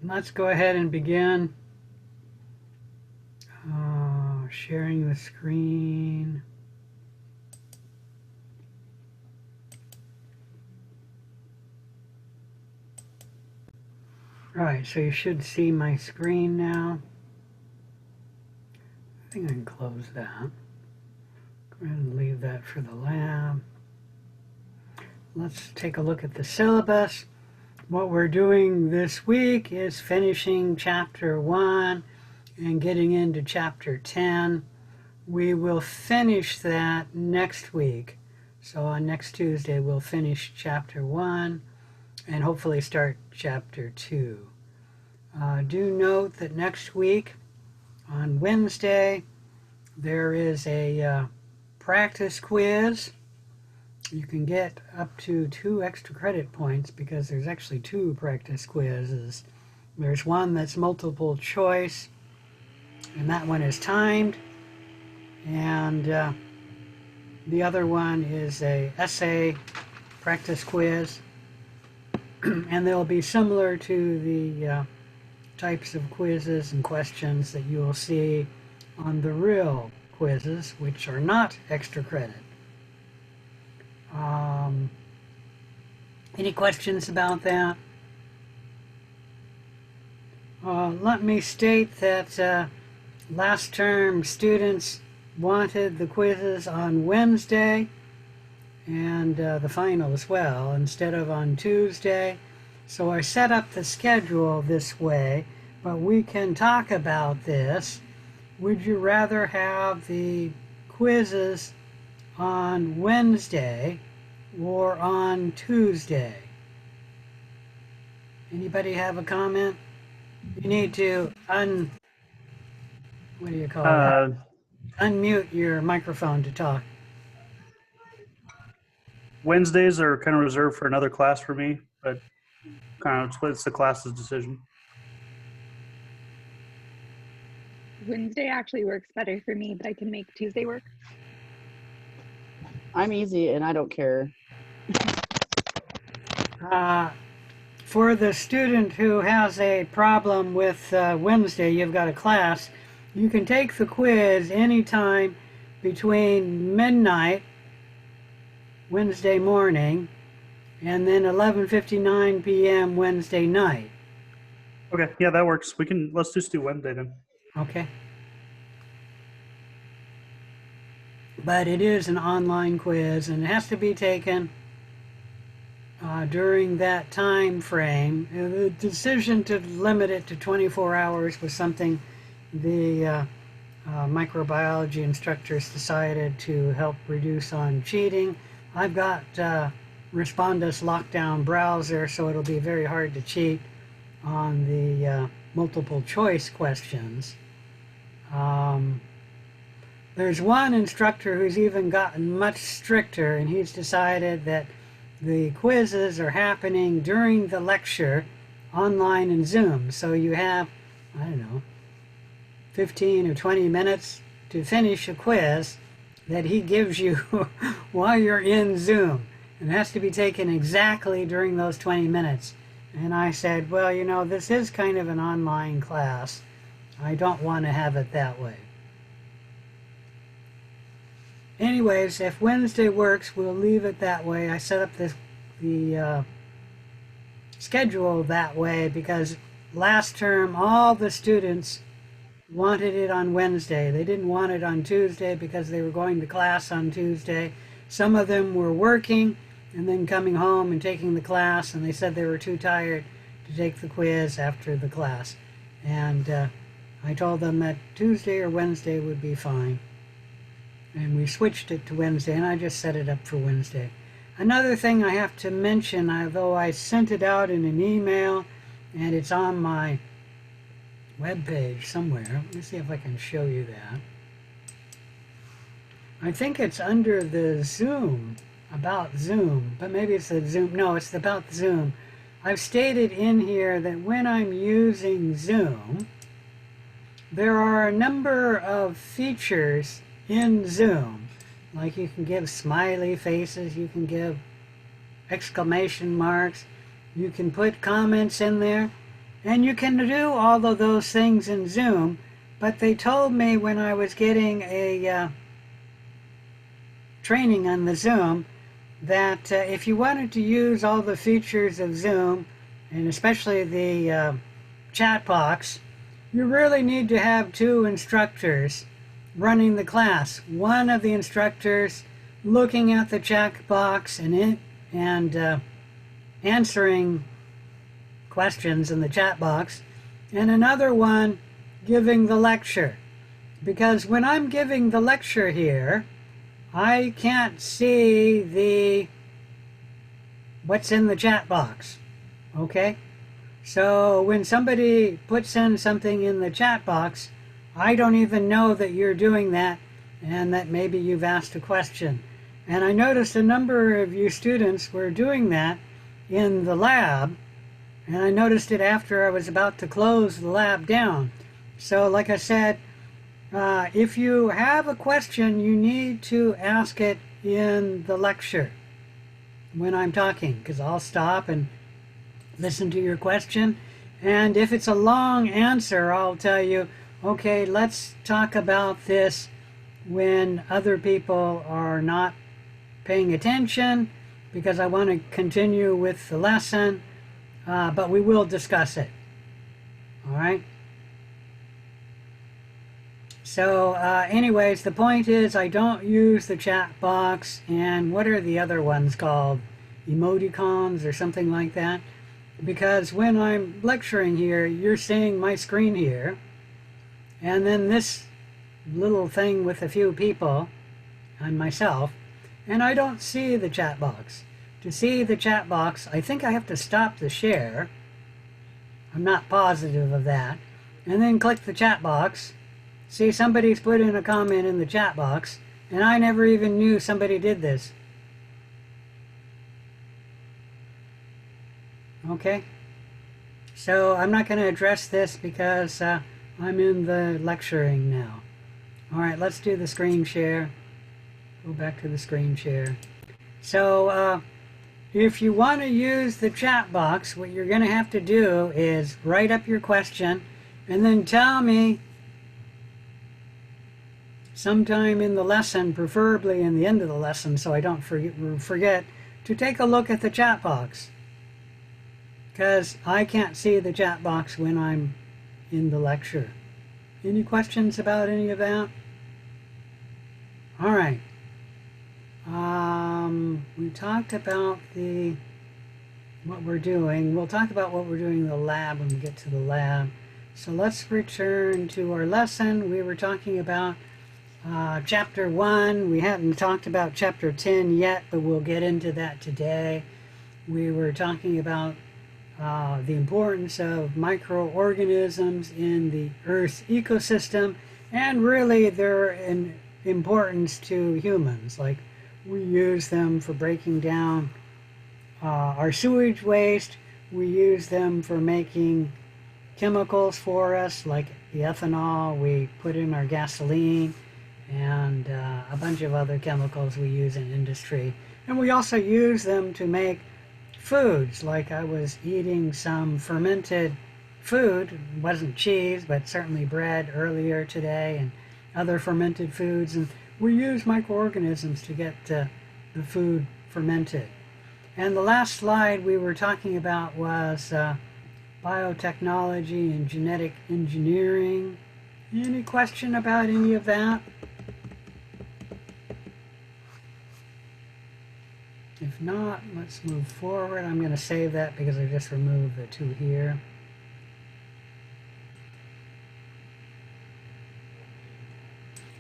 Let's go ahead and begin sharing the screen. All right, so you should see my screen now. I think I can close that. Go ahead and leave that for the lab. Let's take a look at the syllabus. What we're doing this week is finishing chapter 1 and getting into chapter 10. We will finish that next week. So on next Tuesday, we'll finish chapter 1 and hopefully start chapter 2. Do note that next week, on Wednesday, there is a practice quiz. You can get up to 2 extra credit points because there's actually 2 practice quizzes. There's one that's multiple choice, and that one is timed. And the other one is a essay practice quiz. And they'll be similar to the types of quizzes and questions that you will see on the real quizzes, which are not extra credit. Any questions about that? Let me state that last term students wanted the quizzes on Wednesday and the final as well instead of on Tuesday. So I set up the schedule this way, but we can talk about this. Would you rather have the quizzes on Wednesday or on Tuesday? Anybody have a comment? You need to what do you call it? Unmute your microphone to talk. Wednesdays are kind of reserved for another class for me, but kind of it's the class's decision. Wednesday actually works better for me, but I can make Tuesday work. I'm easy and I don't care. For the student who has a problem with Wednesday, you've got a class, you can take the quiz anytime between midnight Wednesday morning and then 11:59 p.m. Wednesday night. Okay, yeah, that works. Let's just do Wednesday then. Okay. But it is an online quiz and it has to be taken during that time frame. The decision to limit it to 24 hours was something the microbiology instructors decided to help reduce on cheating. I've got Respondus Lockdown browser, so it'll be very hard to cheat on the multiple choice questions. There's one instructor who's even gotten much stricter, and he's decided that the quizzes are happening during the lecture online in Zoom. So you have, I don't know, 15 or 20 minutes to finish a quiz that he gives you while you're in Zoom. And it has to be taken exactly during those 20 minutes. And I said, well, you know, this is kind of an online class. I don't want to have it that way. Anyways, if Wednesday works, we'll leave it that way. I set up the schedule that way because last term all the students wanted it on Wednesday. They didn't want it on Tuesday because they were going to class on Tuesday. Some of them were working and then coming home and taking the class, and they said they were too tired to take the quiz after the class. And I told them that Tuesday or Wednesday would be fine. And we switched it to Wednesday, and I just set it up for Wednesday. Another thing I have to mention, although I sent it out in an email, and it's on my webpage somewhere. Let me see if I can show you that. I think it's under the Zoom, about Zoom, but maybe it's the Zoom. No, it's about Zoom. I've stated in here that when I'm using Zoom, there are a number of features in Zoom. Like you can give smiley faces, you can give exclamation marks, you can put comments in there, And you can do all of those things in Zoom, but they told me when I was getting a training on the Zoom that if you wanted to use all the features of Zoom, and especially the chat box, you really need to have two instructors running the class. One of the instructors looking at the chat box and answering questions in the chat box, and another one giving the lecture. Because when I'm giving the lecture here, I can't see what's in the chat box. Okay? So when somebody puts in something in the chat box, I don't even know that you're doing that and that maybe you've asked a question. And I noticed a number of you students were doing that in the lab, and I noticed it after I was about to close the lab down. So like I said, if you have a question, you need to ask it in the lecture when I'm talking, because I'll stop and listen to your question. And if it's a long answer, I'll tell you, okay, let's talk about this when other people are not paying attention, because I want to continue with the lesson, but we will discuss it. All right? So anyways, the point is I don't use the chat box, and what are the other ones called? Emoticons or something like that? Because when I'm lecturing here, you're seeing my screen here, and then this little thing with a few people and myself, and I don't see the chat box. To see the chat box, I think I have to stop the share. I'm not positive of that. And then click the chat box. See, somebody's put in a comment in the chat box, and I never even knew somebody did this. Okay? So I'm not going to address this because I'm in the lecturing now. All right, let's do the screen share. Go back to the screen share. So if you want to use the chat box, what you're going to have to do is write up your question and then tell me sometime in the lesson, preferably in the end of the lesson so I don't forget to take a look at the chat box. Because I can't see the chat box when I'm in the lecture. Any questions about any of that? All right. We talked about what we're doing. We'll talk about what we're doing in the lab when we get to the lab. So let's return to our lesson. We were talking about Chapter 1. We hadn't talked about Chapter 10 yet, but we'll get into that today. We were talking about the importance of microorganisms in the Earth's ecosystem, and really their importance to humans. Like, we use them for breaking down our sewage waste. We use them for making chemicals for us, like the ethanol we put in our gasoline, and a bunch of other chemicals we use in industry. And we also use them to make foods, like I was eating some fermented food. It wasn't cheese, but certainly bread earlier today, and other fermented foods. And we use microorganisms to get the food fermented. And the last slide we were talking about was biotechnology and genetic engineering. Any question about any of that? If not, let's move forward. I'm going to save that because I just removed the two here.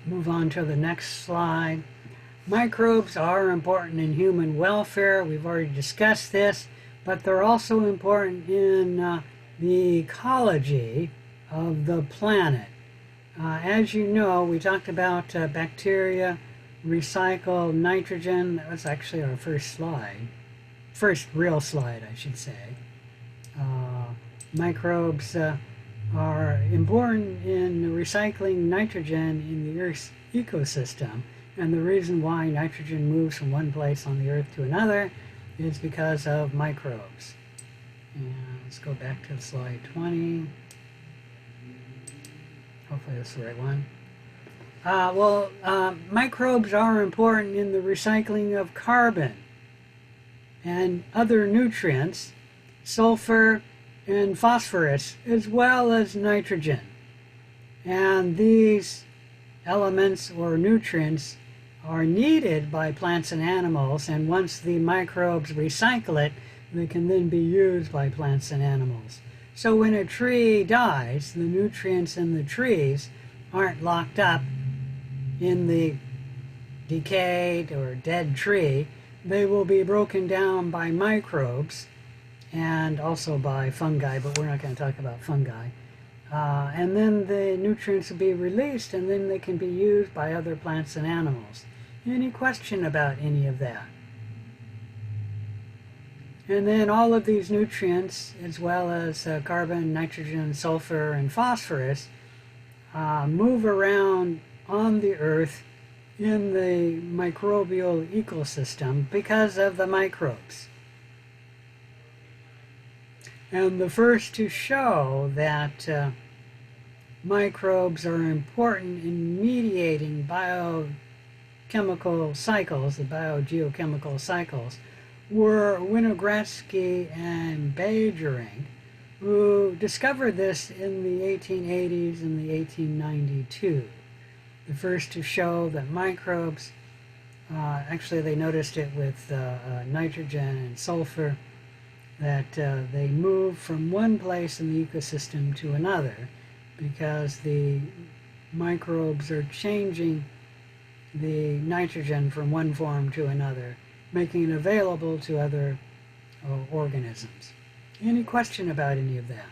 Move on to the next slide. Microbes are important in human welfare. We've already discussed this, but they're also important in the ecology of the planet. As you know, we talked about bacteria recycle nitrogen. That was actually our first slide. First real slide, I should say. Microbes are important in recycling nitrogen in the Earth's ecosystem. And the reason why nitrogen moves from one place on the Earth to another is because of microbes. And let's go back to slide 20. Hopefully that's the right one. Microbes are important in the recycling of carbon and other nutrients, sulfur and phosphorus, as well as nitrogen. And these elements or nutrients are needed by plants and animals, and once the microbes recycle it, they can then be used by plants and animals. So when a tree dies, the nutrients in the trees aren't locked up in the decayed or dead tree. They will be broken down by microbes and also by fungi, but we're not going to talk about fungi. And then the nutrients will be released, and then they can be used by other plants and animals. Any question about any of that? And then all of these nutrients, as well as carbon, nitrogen, sulfur, and phosphorus, move around on the earth in the microbial ecosystem because of the microbes. And the first to show that microbes are important in mediating biochemical cycles, the biogeochemical cycles, were Winogradsky and Bajering, who discovered this in the 1880s and the 1892. The first to show that microbes, actually they noticed it with nitrogen and sulfur, that they move from one place in the ecosystem to another because the microbes are changing the nitrogen from one form to another, making it available to other organisms. Any question about any of that?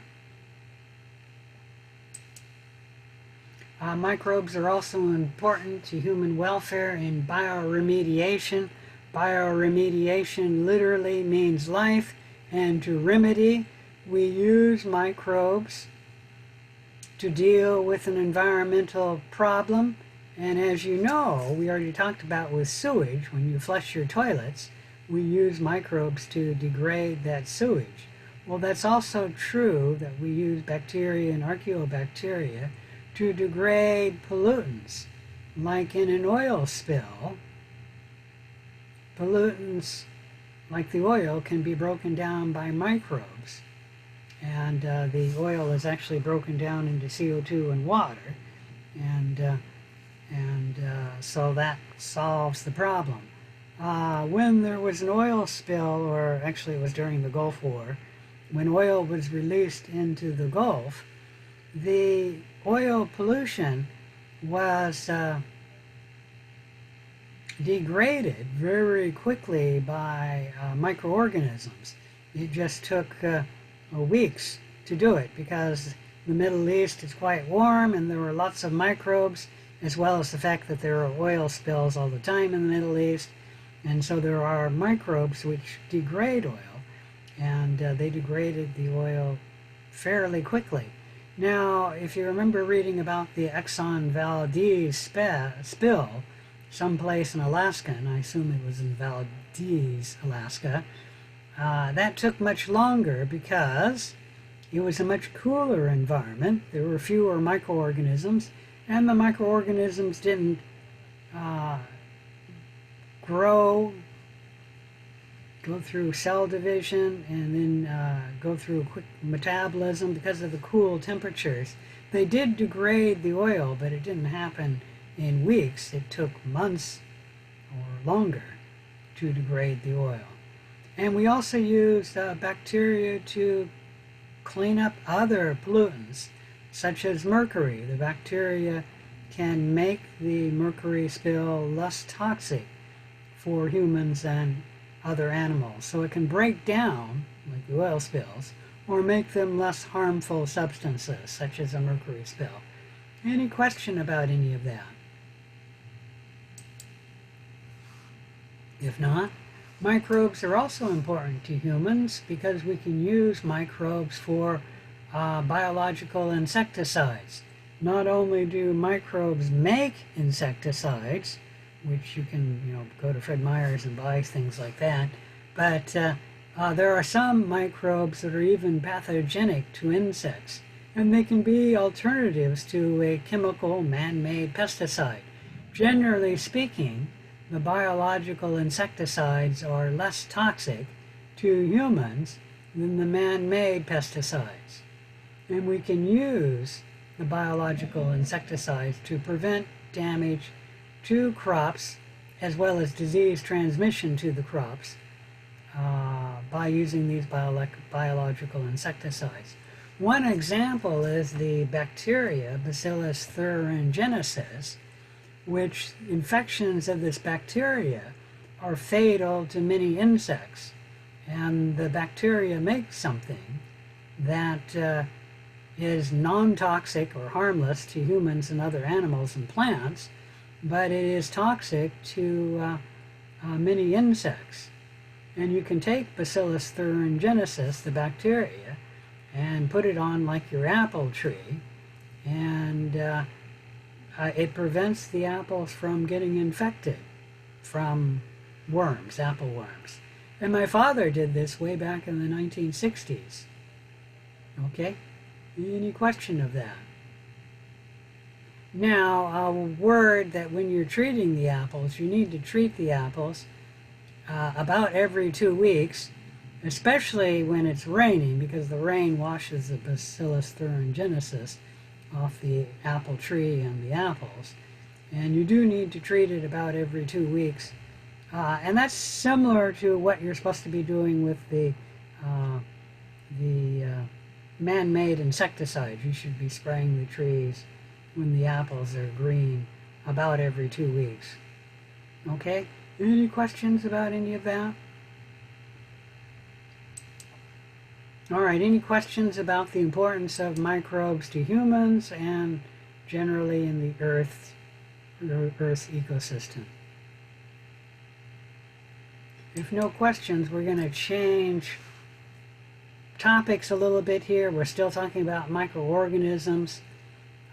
Microbes are also important to human welfare in bioremediation. Bioremediation literally means life, and to remedy, we use microbes to deal with an environmental problem. And as you know, we already talked about with sewage, when you flush your toilets, we use microbes to degrade that sewage. Well, that's also true that we use bacteria and archaeobacteria to degrade pollutants. Like in an oil spill, pollutants like the oil can be broken down by microbes. And the oil is actually broken down into CO2 and water. So that solves the problem. When there was an oil spill, or actually it was during the Gulf War, when oil was released into the Gulf, the oil pollution was degraded very quickly by microorganisms. It just took weeks to do it because the Middle East is quite warm and there were lots of microbes, as well as the fact that there are oil spills all the time in the Middle East. And so there are microbes which degrade oil, and they degraded the oil fairly quickly. Now, if you remember reading about the Exxon Valdez spill, someplace in Alaska, and I assume it was in Valdez, Alaska, that took much longer because it was a much cooler environment. There were fewer microorganisms, and the microorganisms didn't grow, go through cell division, and then go through a quick metabolism because of the cool temperatures. They did degrade the oil, but it didn't happen in weeks. It took months or longer to degrade the oil. And we also used bacteria to clean up other pollutants, such as mercury. The bacteria can make the mercury spill less toxic for humans and other animals. So it can break down, like the oil spills, or make them less harmful substances, such as a mercury spill. Any question about any of that? If not, microbes are also important to humans because we can use microbes for biological insecticides. Not only do microbes make insecticides, which you can, go to Fred Meyer's and buy things like that, but There are some microbes that are even pathogenic to insects, and they can be alternatives to a chemical man-made pesticide. Generally speaking, the biological insecticides are less toxic to humans than the man-made pesticides. And we can use the biological insecticides to prevent damage to crops as well as disease transmission to the crops by using these biological insecticides. One example is the bacteria Bacillus thuringiensis, which infections of this bacteria are fatal to many insects. And the bacteria makes something that is non-toxic or harmless to humans and other animals and plants, but it is toxic to many insects. And you can take Bacillus thuringiensis, the bacteria, and put it on like your apple tree, and it prevents the apples from getting infected from worms, apple worms. And my father did this way back in the 1960s. Okay? Any question of that? Now, a word that when you're treating the apples, you need to treat the apples about every 2 weeks, especially when it's raining, because the rain washes the Bacillus thuringiensis off the apple tree and the apples. And you do need to treat it about every 2 weeks. And that's similar to what you're supposed to be doing with the man-made insecticides. You should be spraying the trees when the apples are green about every 2 weeks. Okay? Any questions about any of that? All right, any questions about the importance of microbes to humans and generally in the Earth's ecosystem? If no questions, we're going to change topics a little bit here. We're still talking about microorganisms,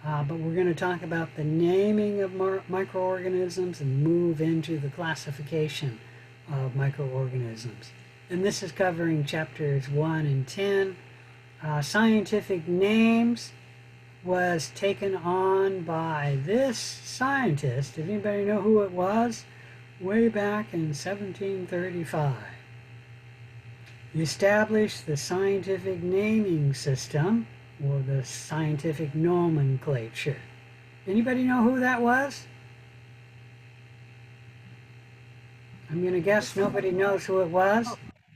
but we're going to talk about the naming of microorganisms and move into the classification of microorganisms. And this is covering chapters 1 and 10. Scientific names was taken on by this scientist. Does anybody know who it was? Way back in 1735. He established the scientific naming system, or the scientific nomenclature. Anybody know who that was? I'm going to guess nobody knows who it was.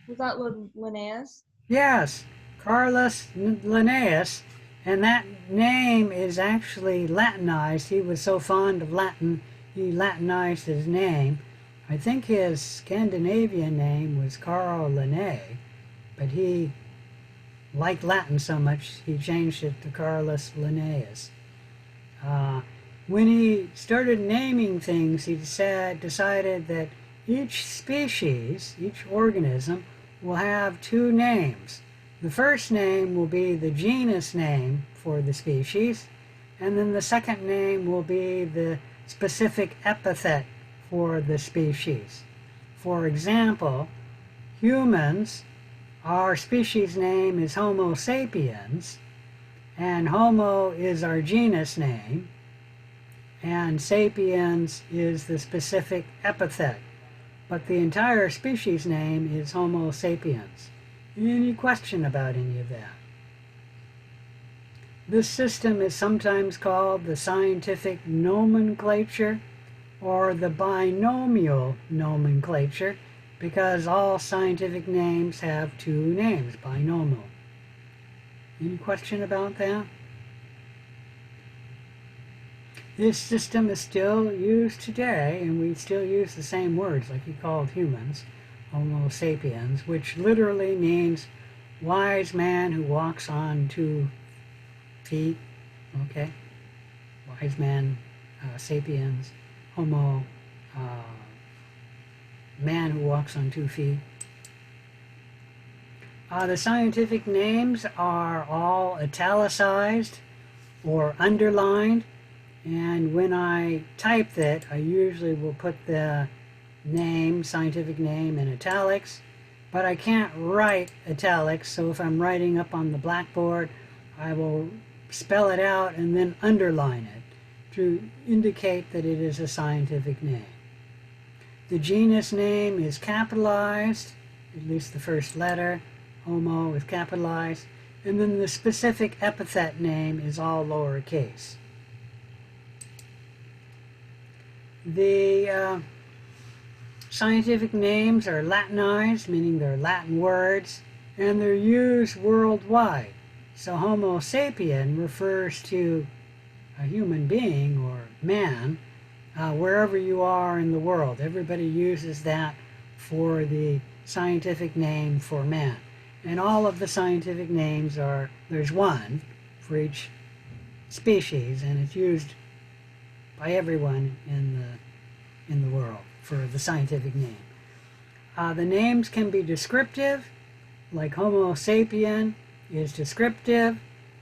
Was that Linnaeus? Yes, Carolus Linnaeus, and that name is actually Latinized. He was so fond of Latin, he Latinized his name. I think his Scandinavian name was Carl Linné, but he liked Latin so much he changed it to Carolus Linnaeus. When he started naming things, he decided that each species, each organism, will have 2 names. The first name will be the genus name for the species, and then the second name will be the specific epithet for the species. For example, humans, our species name is Homo sapiens, and Homo is our genus name, and sapiens is the specific epithet. But the entire species name is Homo sapiens. Any question about any of that? This system is sometimes called the scientific nomenclature or the binomial nomenclature because all scientific names have 2 names, binomial. Any question about that? This system is still used today, and we still use the same words like he called humans, Homo sapiens, which literally means wise man who walks on 2 feet, okay? Wise man, sapiens, Homo, man who walks on 2 feet. The scientific names are all italicized or underlined. And when I type that, I usually will put the name, scientific name, in italics. but I can't write italics, so if I'm writing up on the blackboard, I will spell it out and then underline it to indicate that it is a scientific name. The genus name is capitalized, at least the first letter, Homo is capitalized, and then the specific epithet name is all lowercase. The scientific names are Latinized, meaning they're Latin words, and they're used worldwide. So Homo sapien refers to a human being or man wherever you are in the world. Everybody uses that for the scientific name for man. And all of the scientific names are, there's one for each species, and it's used by everyone in the world for the scientific name. The names can be descriptive, like Homo sapien is descriptive.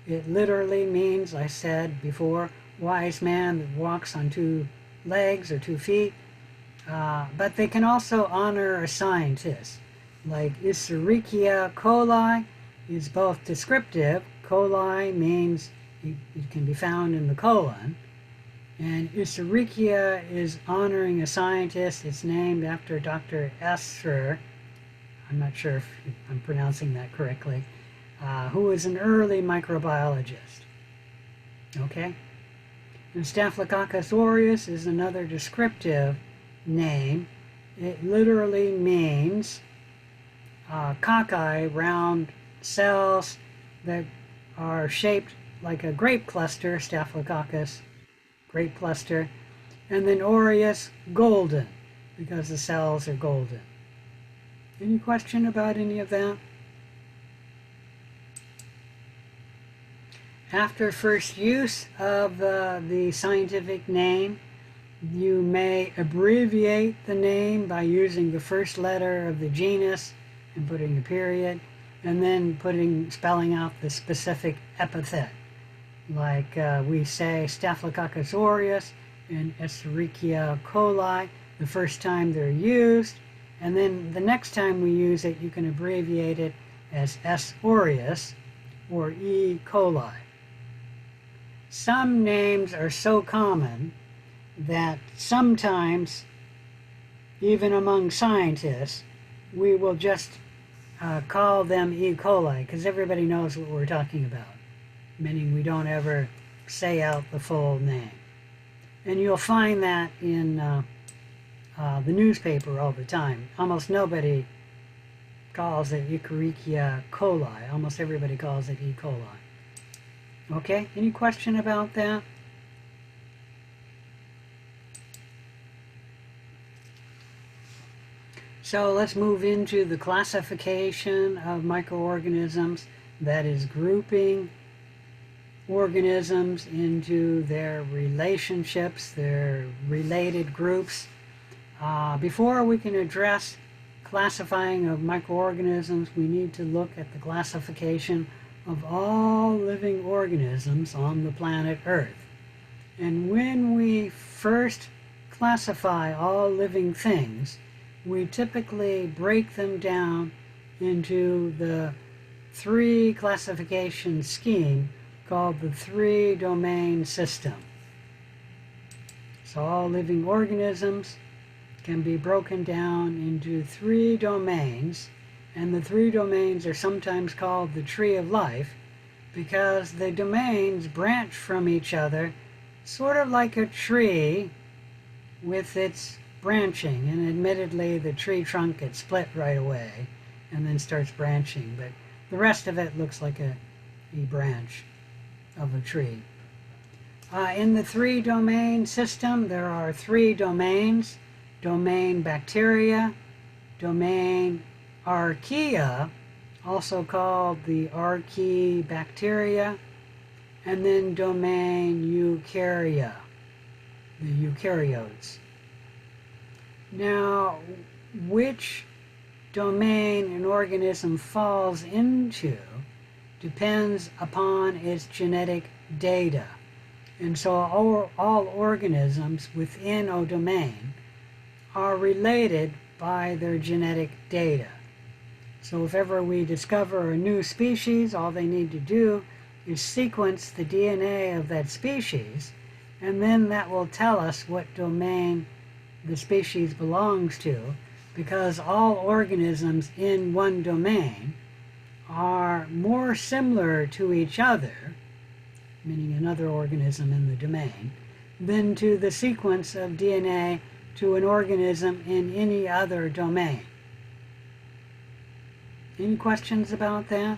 It literally means, I said before, wise man that walks on 2 legs or 2 feet. But they can also honor a scientist, like Escherichia coli is both descriptive. Coli means it can be found in the colon. And Escherichia is honoring a scientist. It's named after Dr. Escher. I'm not sure if I'm pronouncing that correctly. Who was an early microbiologist. Okay? And Staphylococcus aureus is another descriptive name. It literally means cocci, round cells that are shaped like a grape cluster, Staphylococcus grape cluster, and then aureus, golden, because the cells are golden. Any question about any of that? After first use of the scientific name, you may abbreviate the name by using the first letter of the genus and putting a period, and then spelling out the specific epithet. Like we say Staphylococcus aureus and Escherichia coli the first time they're used, and then the next time we use it, you can abbreviate it as S. aureus or E. coli. Some names are so common that sometimes, even among scientists, we will just call them E. coli because everybody knows what we're talking about, meaning we don't ever say out the full name. And you'll find that in the newspaper all the time. Almost nobody calls it Escherichia coli. Almost everybody calls it E. coli. Okay, any question about that? So let's move into the classification of microorganisms, that is grouping organisms into their relationships, their related groups. Before we can address classifying of microorganisms, we need to look at the classification of all living organisms on the planet Earth. And when we first classify all living things, we typically break them down into the 3 classification scheme called the 3-domain system. So all living organisms can be broken down into 3 domains, and the 3 domains are sometimes called the tree of life because the domains branch from each other sort of like a tree with its branching, and admittedly the tree trunk gets split right away and then starts branching, but the rest of it looks like a branch of a tree. In the 3-domain system, there are 3 domains: domain bacteria, domain archaea, also called the archaebacteria, and then domain eukarya, the eukaryotes. Now, which domain an organism falls into depends upon its genetic data. And so all organisms within a domain are related by their genetic data. So if ever we discover a new species, all they need to do is sequence the DNA of that species, and then that will tell us what domain the species belongs to, because all organisms in one domain are more similar to each other, meaning another organism in the domain, than to the sequence of DNA to an organism in any other domain. Any questions about that?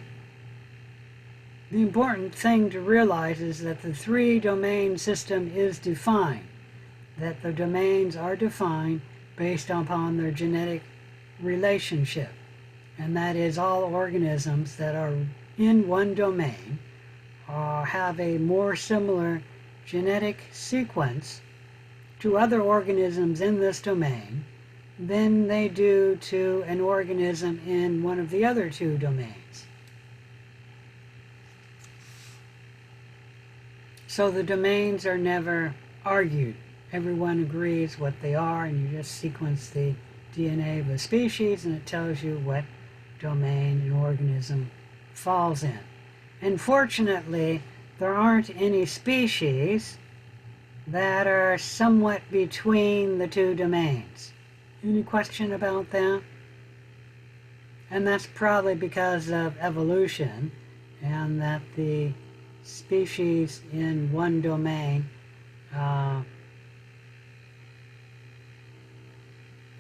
The important thing to realize is that the three-domain system is defined, that the domains are defined based upon their genetic relationship, and that is all organisms that are in one domain have a more similar genetic sequence to other organisms in this domain than they do to an organism in one of the other two domains. So the domains are never argued. Everyone agrees what they are, and you just sequence the DNA of a species and it tells you what domain an organism falls in. And fortunately, there aren't any species that are somewhat between the two domains. Any question about that? And that's probably because of evolution, and that the species in one domain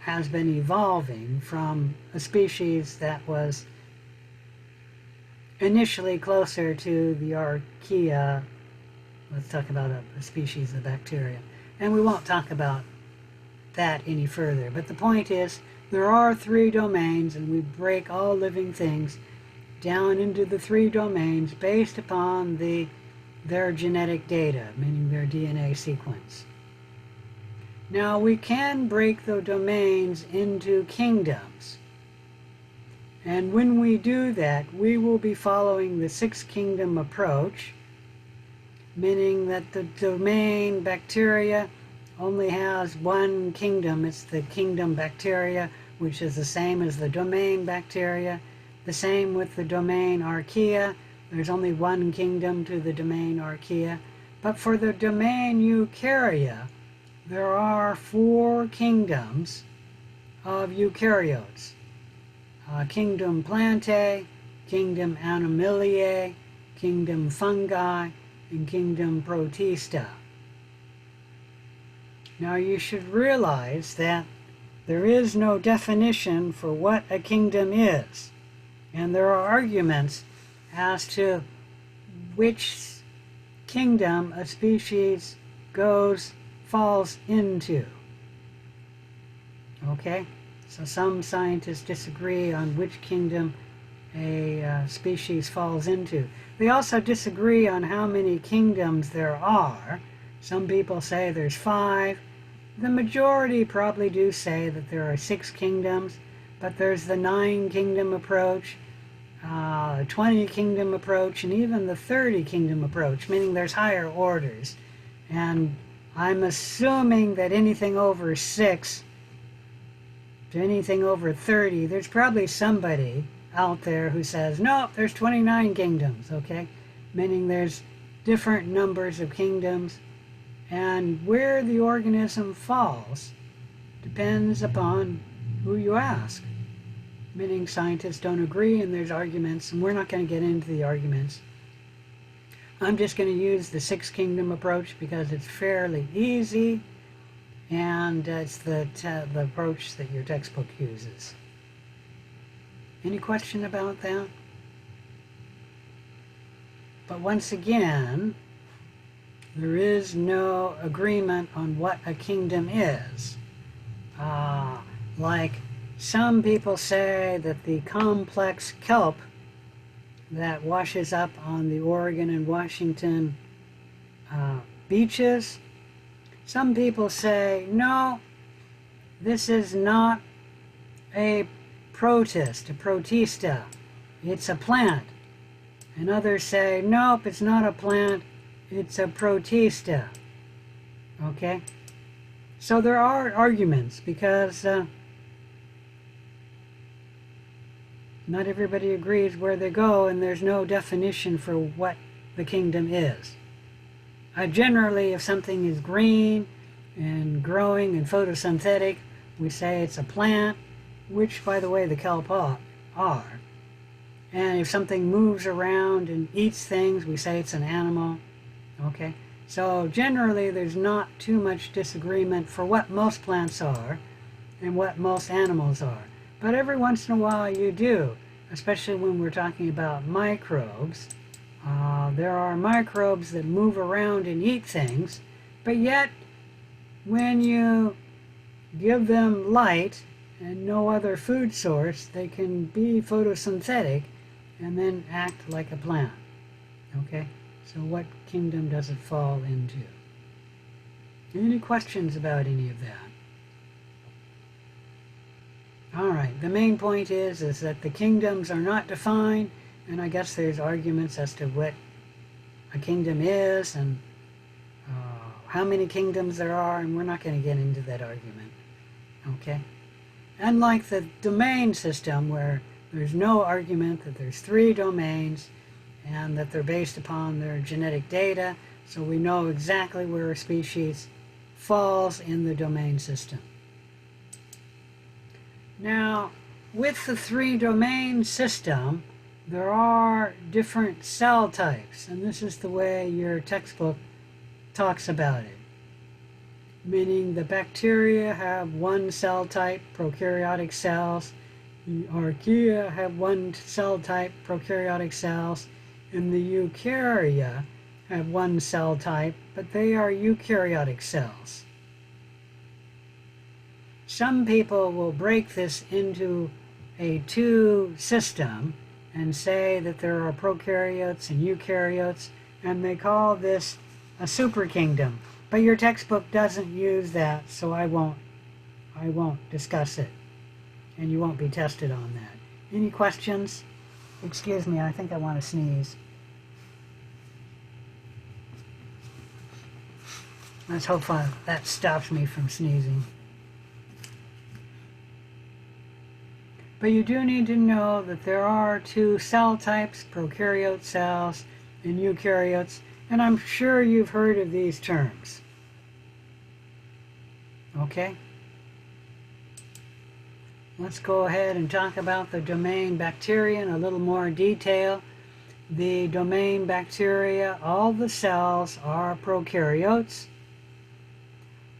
has been evolving from a species that was initially closer to the archaea. Let's talk about a species of bacteria. And we won't talk about that any further. But the point is, there are three domains, and we break all living things down into the three domains based upon their genetic data, meaning their DNA sequence. Now, we can break the domains into kingdoms. And when we do that, we will be following the six-kingdom approach, meaning that the domain bacteria only has one kingdom. It's the kingdom bacteria, which is the same as the domain bacteria. The same with the domain archaea. There's only one kingdom to the domain archaea. But for the domain eukarya, there are four kingdoms of eukaryotes. Kingdom Plantae, Kingdom Animaliae, Kingdom Fungi, and Kingdom Protista. Now you should realize that there is no definition for what a kingdom is, and there are arguments as to which kingdom a species falls into. Okay? So some scientists disagree on which kingdom a species falls into. They also disagree on how many kingdoms there are. Some people say there's 5. The majority probably do say that there are 6 kingdoms, but there's the 9-kingdom approach, 20-kingdom approach, and even the 30-kingdom approach, meaning there's higher orders. And I'm assuming that anything over 6 to anything over 30, there's probably somebody out there who says, no, there's 29 kingdoms, okay? Meaning there's different numbers of kingdoms, and where the organism falls depends upon who you ask. Meaning scientists don't agree, and there's arguments, and we're not going to get into the arguments. I'm just going to use the 6-kingdom approach because it's fairly easy, and it's the approach that your textbook uses. Any question about that? But once again, there is no agreement on what a kingdom is. Like some people say that the complex kelp that washes up on the Oregon and Washington beaches, some people say, no, this is not a protista, it's a plant. And others say, nope, it's not a plant, it's a protista. Okay? So there are arguments because Not everybody agrees where they go, and there's no definition for what the kingdom is. Generally, if something is green and growing and photosynthetic, we say it's a plant, which, by the way, the kelp are. And if something moves around and eats things, we say it's an animal. Okay? So generally, there's not too much disagreement for what most plants are and what most animals are. But every once in a while you do, especially when we're talking about microbes. There are microbes that move around and eat things, but yet when you give them light and no other food source, they can be photosynthetic and then act like a plant. Okay? So what kingdom does it fall into? Any questions about any of that? All right, the main point is that the kingdoms are not defined, and I guess there's arguments as to what a kingdom is and how many kingdoms there are, and we're not going to get into that argument. Okay? Unlike the domain system, where there's no argument that there's 3 domains and that they're based upon their genetic data, so we know exactly where a species falls in the domain system. Now, with the 3 domain system, there are different cell types, and this is the way your textbook talks about it. Meaning the bacteria have 1 cell type, prokaryotic cells, the archaea have 1 cell type, prokaryotic cells, and the eukarya have 1 cell type, but they are eukaryotic cells. Some people will break this into a 2 system and say that there are prokaryotes and eukaryotes, and they call this a super kingdom. But your textbook doesn't use that, so I won't discuss it, and you won't be tested on that. Any questions? Excuse me, I think I want to sneeze. Let's hope that stops me from sneezing. But you do need to know that there are 2 cell types, prokaryote cells and eukaryotes, and I'm sure you've heard of these terms. Okay? Let's go ahead and talk about the domain bacteria in a little more detail. The domain bacteria, all the cells are prokaryotes.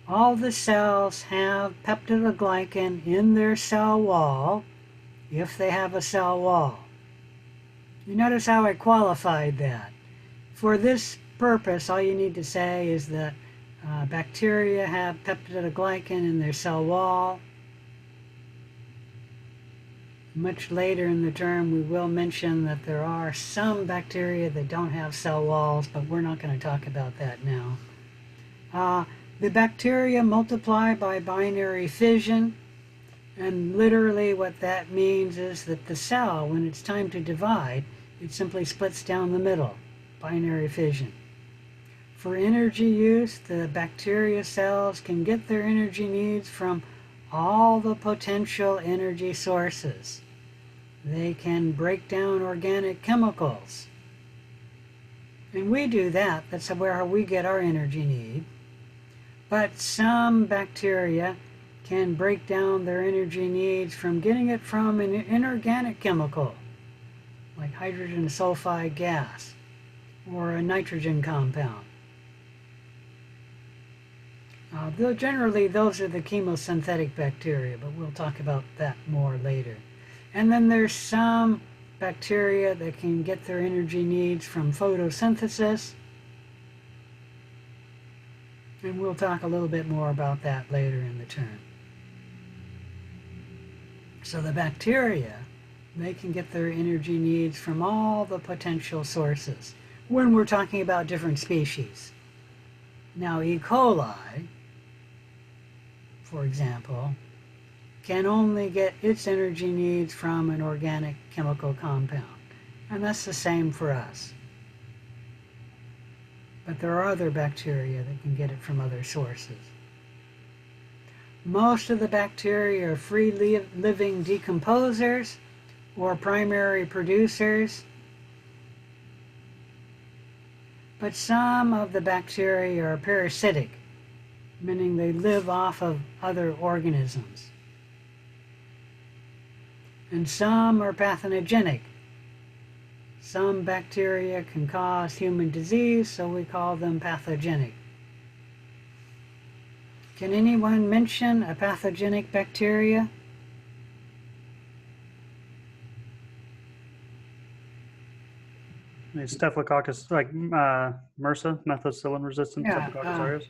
All the cells have peptidoglycan in their cell wall, if they have a cell wall. You notice how I qualified that. For this purpose, all you need to say is that bacteria have peptidoglycan in their cell wall. Much later in the term, we will mention that there are some bacteria that don't have cell walls, but we're not going to talk about that now. The bacteria multiply by binary fission, and literally what that means is that the cell, when it's time to divide, it simply splits down the middle, binary fission. For energy use, the bacteria cells can get their energy needs from all the potential energy sources. They can break down organic chemicals. And we do that. That's where we get our energy need. But some bacteria can break down their energy needs from getting it from an inorganic chemical, like hydrogen sulfide gas or a nitrogen compound. Generally, those are the chemosynthetic bacteria, but we'll talk about that more later. And then there's some bacteria that can get their energy needs from photosynthesis, and we'll talk a little bit more about that later in the term. So the bacteria, they can get their energy needs from all the potential sources when we're talking about different species. Now, E. coli, for example, can only get its energy needs from an organic chemical compound. And that's the same for us. But there are other bacteria that can get it from other sources. Most of the bacteria are free living decomposers, or primary producers. But some of the bacteria are parasitic, meaning they live off of other organisms. And some are pathogenic. Some bacteria can cause human disease, so we call them pathogenic. Can anyone mention a pathogenic bacteria? Staphylococcus, like MRSA, methicillin resistant Yeah, Staphylococcus aureus.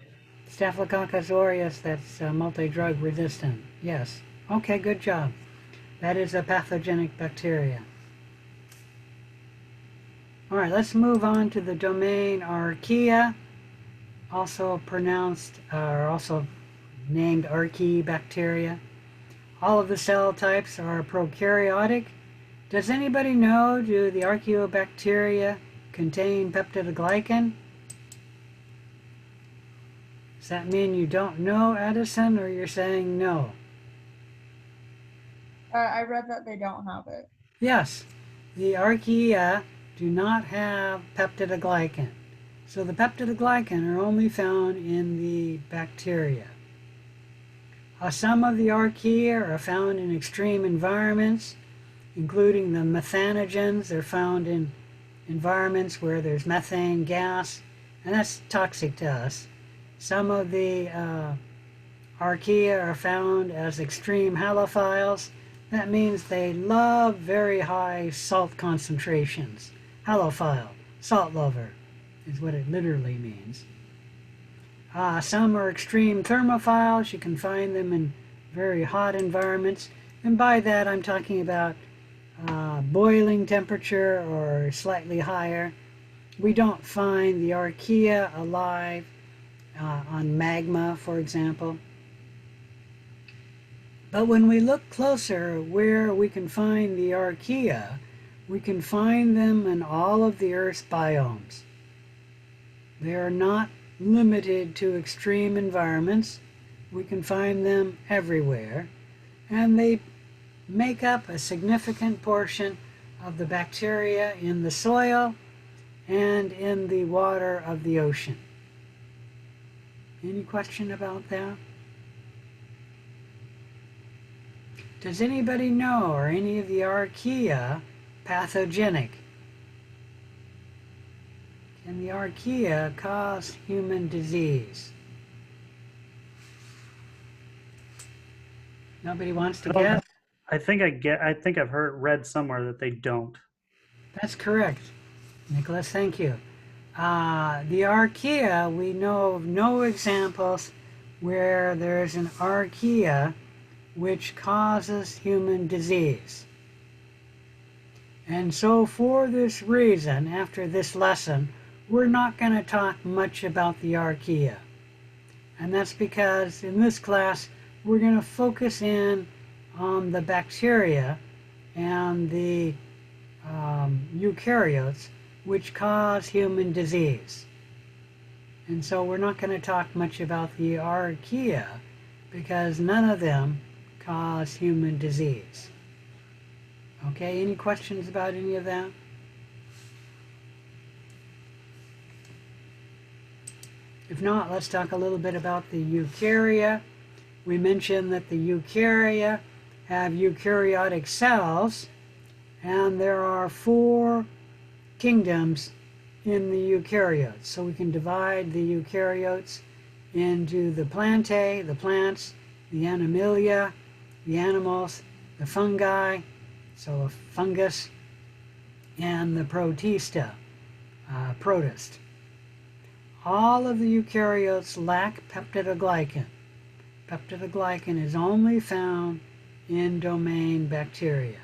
Staphylococcus aureus, that's multi-drug resistant. Yes. Okay, good job. That is a pathogenic bacteria. All right, let's move on to the domain Archaea, also pronounced, or also named Archaebacteria. All of the cell types are prokaryotic. Does anybody know, do the Archaeobacteria contain peptidoglycan? Does that mean you don't know, Addison, or you're saying no? I read that they don't have it. Yes, the Archaea do not have peptidoglycan. So the peptidoglycan are only found in the bacteria. Some of the Archaea are found in extreme environments, including the methanogens. They're found in environments where there's methane gas, and that's toxic to us. Some of the Archaea are found as extreme halophiles. That means they love very high salt concentrations. Halophile, salt lover, is what it literally means. Some are extreme thermophiles. You can find them in very hot environments. And by that, I'm talking about boiling temperature or slightly higher. We don't find the Archaea alive on magma, for example. But when we look closer where we can find the Archaea, we can find them in all of the Earth's biomes. They are not limited to extreme environments. We can find them everywhere, and they make up a significant portion of the bacteria in the soil and in the water of the ocean. Any question about that? Does anybody know, are any of the Archaea pathogenic? Can the Archaea cause human disease? Nobody wants to guess? I think I've read somewhere that they don't. That's correct, Nicholas, thank you. The Archaea, we know of no examples where there's an Archaea which causes human disease. And so for this reason, after this lesson, we're not going to talk much about the Archaea. And that's because in this class, we're going to focus in on the bacteria and the eukaryotes which cause human disease. And so we're not going to talk much about the Archaea because none of them cause human disease. Okay, any questions about any of that? If not, let's talk a little bit about the eukarya. We mentioned that the eukarya have eukaryotic cells, and there are 4 kingdoms in the eukaryotes. So we can divide the eukaryotes into the plantae, the plants, the animalia, the animals, the fungi, so a fungus, and the protista, protist. All of the eukaryotes lack peptidoglycan. Peptidoglycan is only found in domain bacteria.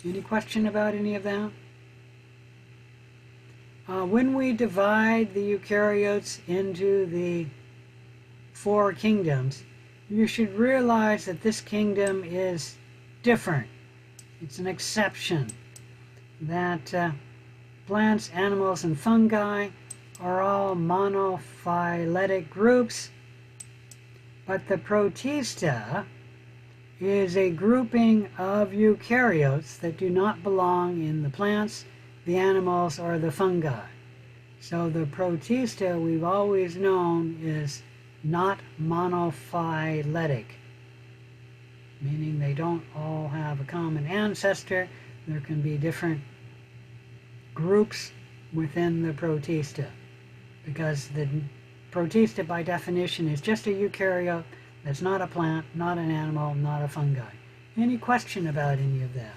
Any question about any of that? When we divide the eukaryotes into the 4 kingdoms, you should realize that this kingdom is different. It's an exception. That plants, animals, and fungi are all monophyletic groups, but the protista is a grouping of eukaryotes that do not belong in the plants, the animals, or the fungi. So the Protista we've always known is not monophyletic, meaning they don't all have a common ancestor. There can be different groups within the Protista, because the Protista by definition is just a eukaryote that's not a plant, not an animal, not a fungi. Any question about any of that?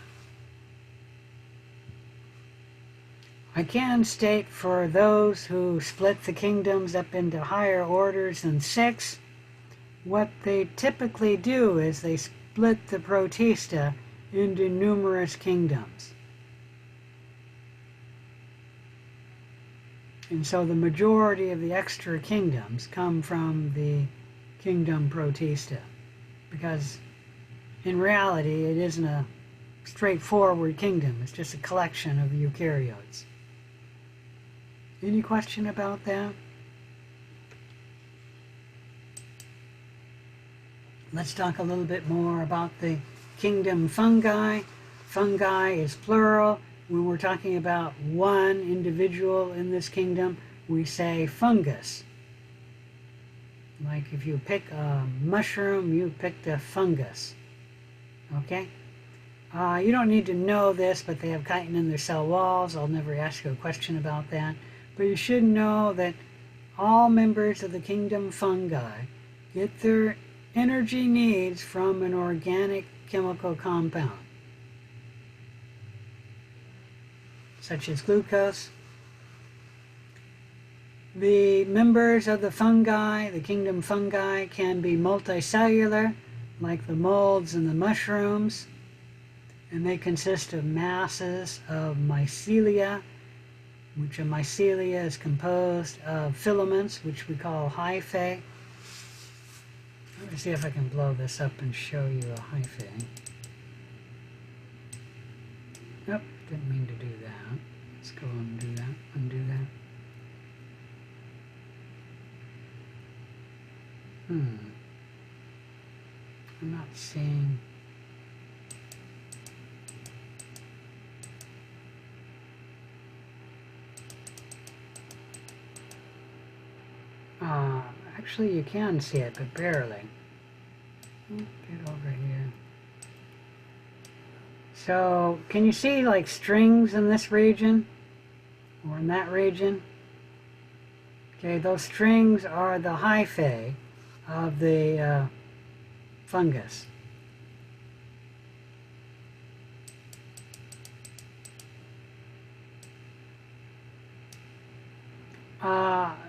I can state for those who split the kingdoms up into higher orders than 6, what they typically do is they split the Protista into numerous kingdoms. And so the majority of the extra kingdoms come from the kingdom Protista, because in reality it isn't a straightforward kingdom, it's just a collection of eukaryotes. Any question about that? Let's talk a little bit more about the kingdom fungi. Fungi is plural. When we're talking about one individual in this kingdom, we say fungus. Like if you pick a mushroom, you picked a fungus. Okay? You don't need to know this, but they have chitin in their cell walls. I'll never ask you a question about that. But you should know that all members of the kingdom fungi get their energy needs from an organic chemical compound, such as glucose. The members of the fungi, the kingdom fungi, can be multicellular, like the molds and the mushrooms, and they consist of masses of mycelia, which a mycelia is composed of filaments, which we call hyphae. Let me see if I can blow this up and show you a hyphae. Nope, didn't mean to do that. Let's go and do that, undo that. I'm not seeing. Actually you can see it, but barely. Get over here. So, can you see like strings in this region? Or in that region? Okay, those strings are the hyphae of the fungus.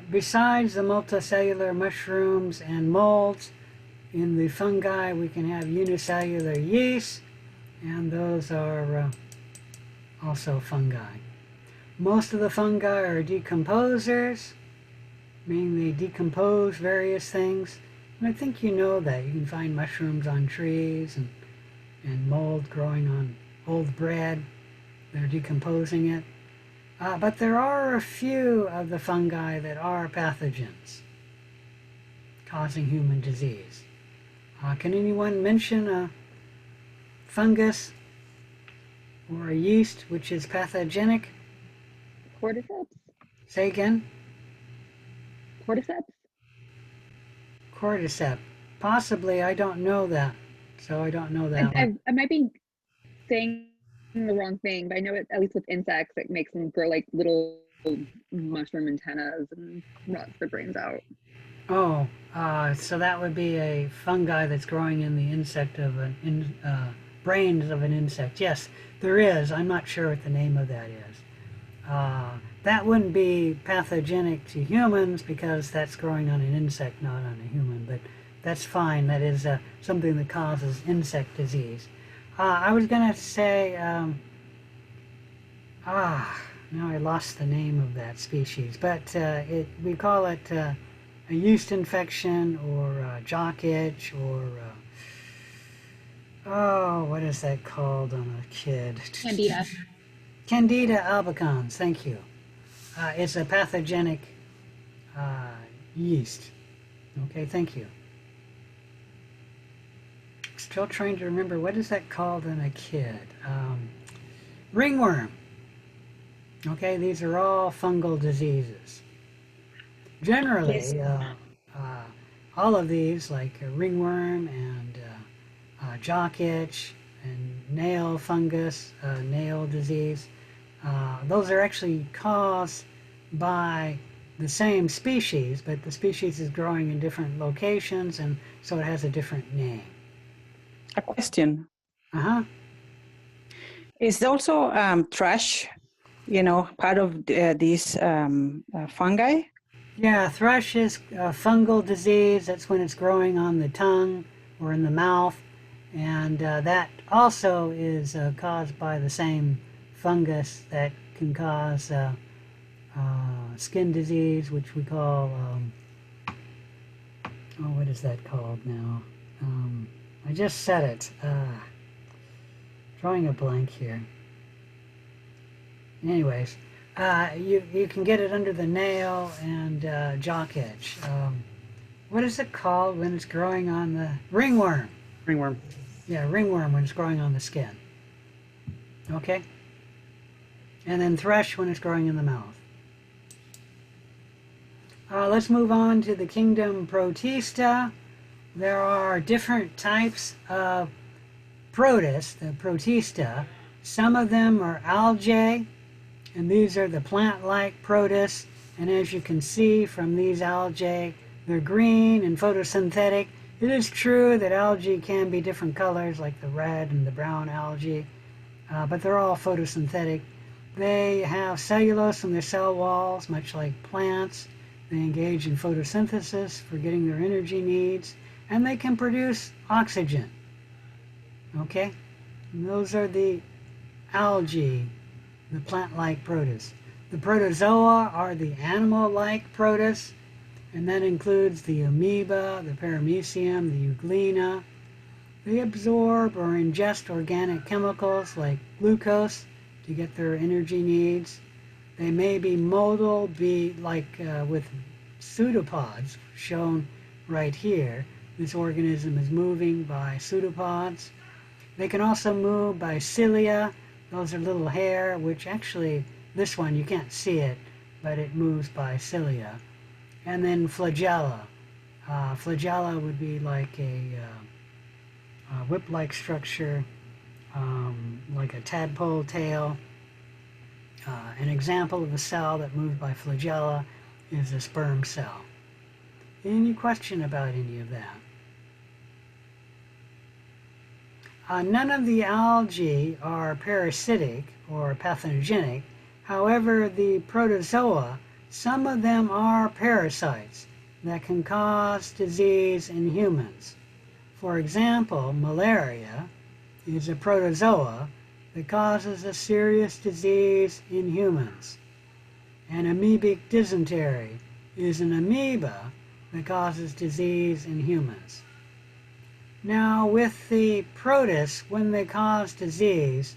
Besides the multicellular mushrooms and molds, in the fungi we can have unicellular yeast, and those are also fungi. Most of the fungi are decomposers, meaning they decompose various things. And I think you know that. You can find mushrooms on trees and mold growing on old bread. They're decomposing it. But there are a few of the fungi that are pathogens, causing human disease. Can anyone mention a fungus or a yeast which is pathogenic? Cordyceps? Say again? Cordyceps? Cordyceps. Possibly, I don't know that. So I don't know that one. I might be saying the wrong thing, but I know it, at least with insects, it makes them grow like little mushroom antennas and rots their brains out. Oh, so that would be a fungi that's growing in the insect of brains of an insect. Yes, there is. I'm not sure what the name of that is. That wouldn't be pathogenic to humans because that's growing on an insect, not on a human, but that's fine. That is something that causes insect disease. I was going to say, now I lost the name of that species, but we call it a yeast infection or jock itch or, what is that called on a kid? Candida. Candida albicans, thank you. It's a pathogenic yeast. Okay, thank you. Still trying to remember, what is that called in a kid? Ringworm. Okay, these are all fungal diseases. Generally, all of these, like ringworm and jock itch and nail fungus, nail disease, those are actually caused by the same species, but the species is growing in different locations, and so it has a different name. A question. Uh-huh. Is also thrush, part of these fungi? Yeah, thrush is a fungal disease. That's when it's growing on the tongue or in the mouth. And that also is caused by the same fungus that can cause skin disease, which we call, what is that called now? I just said it. Drawing a blank here. Anyways, you can get it under the nail and jock itch. What is it called when it's growing on the ringworm? Ringworm. Yeah, ringworm when it's growing on the skin. Okay? And then thrush when it's growing in the mouth. Let's move on to the kingdom Protista. There are different types of protists, the Protista. Some of them are algae, and these are the plant-like protists. And as you can see from these algae, they're green and photosynthetic. It is true that algae can be different colors, like the red and the brown algae, but they're all photosynthetic. They have cellulose in their cell walls, much like plants. They engage in photosynthesis for getting their energy needs, and they can produce oxygen. Okay? And those are the algae, the plant-like protists. The protozoa are the animal-like protists, and that includes the amoeba, the paramecium, the euglena. They absorb or ingest organic chemicals like glucose to get their energy needs. They may be modal, with pseudopods, shown right here. This organism is moving by pseudopods. They can also move by cilia. Those are little hair, which actually, this one, you can't see it, but it moves by cilia. And then flagella. Flagella would be like a whip-like structure, like a tadpole tail. An example of a cell that moves by flagella is a sperm cell. Any question about any of that? None of the algae are parasitic or pathogenic. However, the protozoa, some of them are parasites that can cause disease in humans. For example, malaria is a protozoa that causes a serious disease in humans. And amoebic dysentery is an amoeba that causes disease in humans. Now, with the protists, when they cause disease,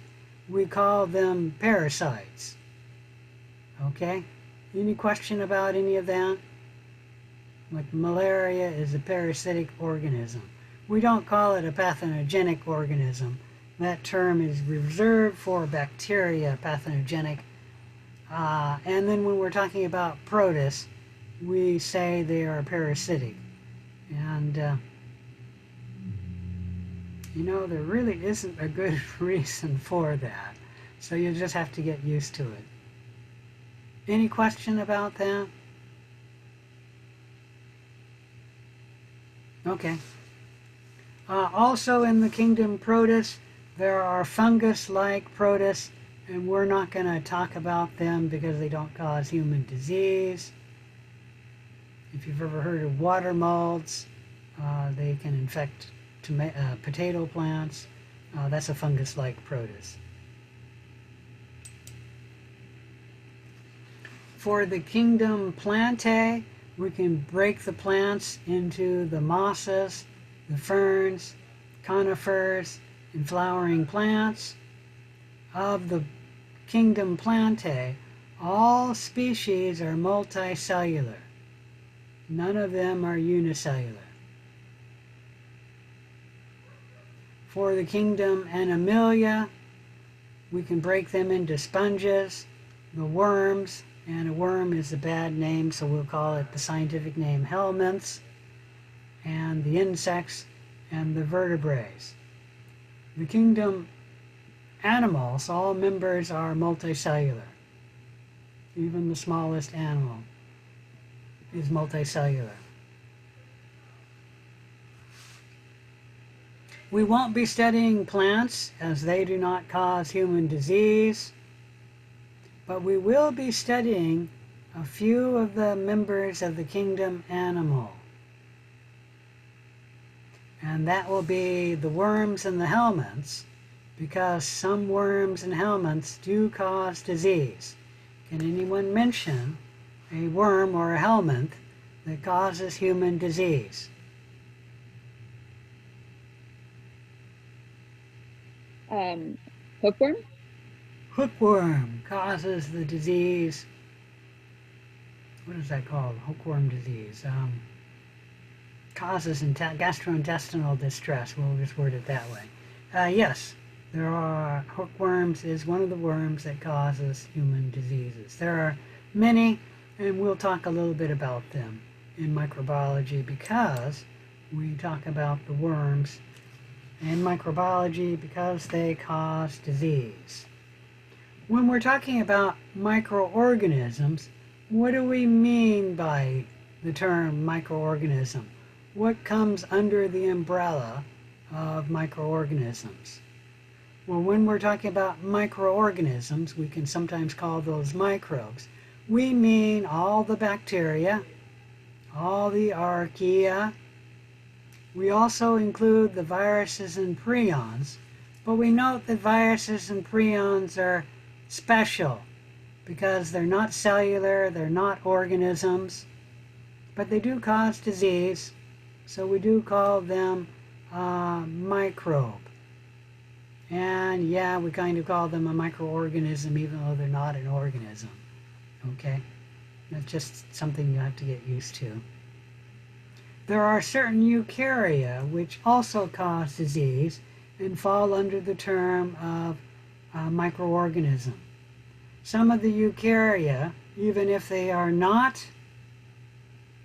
we call them parasites. Okay? Any question about any of that? Like malaria is a parasitic organism. We don't call it a pathogenic organism. That term is reserved for bacteria, pathogenic. And then when we're talking about protists, we say they are parasitic. And, there really isn't a good reason for that. So you just have to get used to it. Any question about that? Okay. Also in the kingdom protists, there are fungus-like protists, and we're not going to talk about them because they don't cause human disease. If you've ever heard of water molds, they can infect potato plants. That's a fungus-like protist. For the kingdom Plantae, we can break the plants into the mosses, the ferns, conifers, and flowering plants. Of the kingdom Plantae, all species are multicellular. None of them are unicellular. for the kingdom Animalia. We can break them into sponges, the worms, and a worm is a bad name, so we'll call it the scientific name helminths, and the insects and the vertebrates. The kingdom animals, all members are multicellular. Even the smallest animal is multicellular. We won't be studying plants as they do not cause human disease, but we will be studying a few of the members of the kingdom animal. And that will be the worms and the helminths, because some worms and helminths do cause disease. Can anyone mention a worm or a helminth that causes human disease? Hookworm? Hookworm causes the disease. What is that called? Hookworm disease. Causes gastrointestinal distress. We'll just word it that way. Yes, there are hookworms is one of the worms that causes human diseases. There are many, and we'll talk a little bit about them in microbiology because we talk about the worms in microbiology because they cause disease. When we're talking about microorganisms, what do we mean by the term microorganism? What comes under the umbrella of microorganisms? Well, when we're talking about microorganisms, we can sometimes call those microbes. We mean all the bacteria, all the archaea. We also include the viruses and prions, but we note that viruses and prions are special because they're not cellular, they're not organisms, but they do cause disease, so we do call them microbe. And yeah, we kind of call them a microorganism even though they're not an organism. Okay? That's just something you have to get used to. There are certain eukarya which also cause disease and fall under the term of microorganism. Some of the eukarya, even if they are not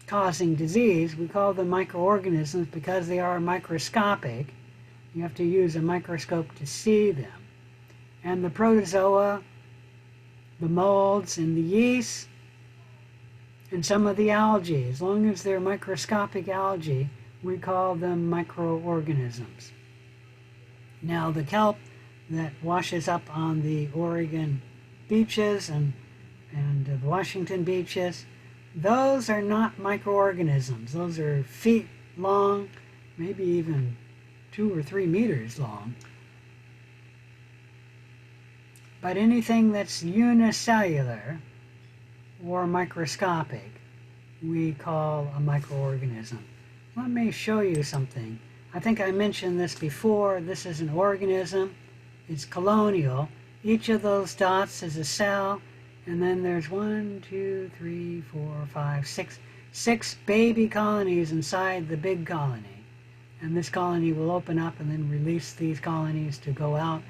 causing disease, we call them microorganisms because they are microscopic. You have to use a microscope to see them. And the protozoa, the molds, and the yeast, and some of the algae, as long as they're microscopic algae, we call them microorganisms. Now, the kelp that washes up on the Oregon beaches and the Washington beaches, those are not microorganisms. Those are feet long, maybe even 2 or 3 meters long. But anything that's unicellular or microscopic, we call a microorganism. Let me show you something. I think I mentioned this before. This is an organism. It's colonial. Each of those dots is a cell, and then there's 1, 2, 3, 4, 5, 6 baby colonies inside the big colony. And this colony will open up and then release these colonies to go out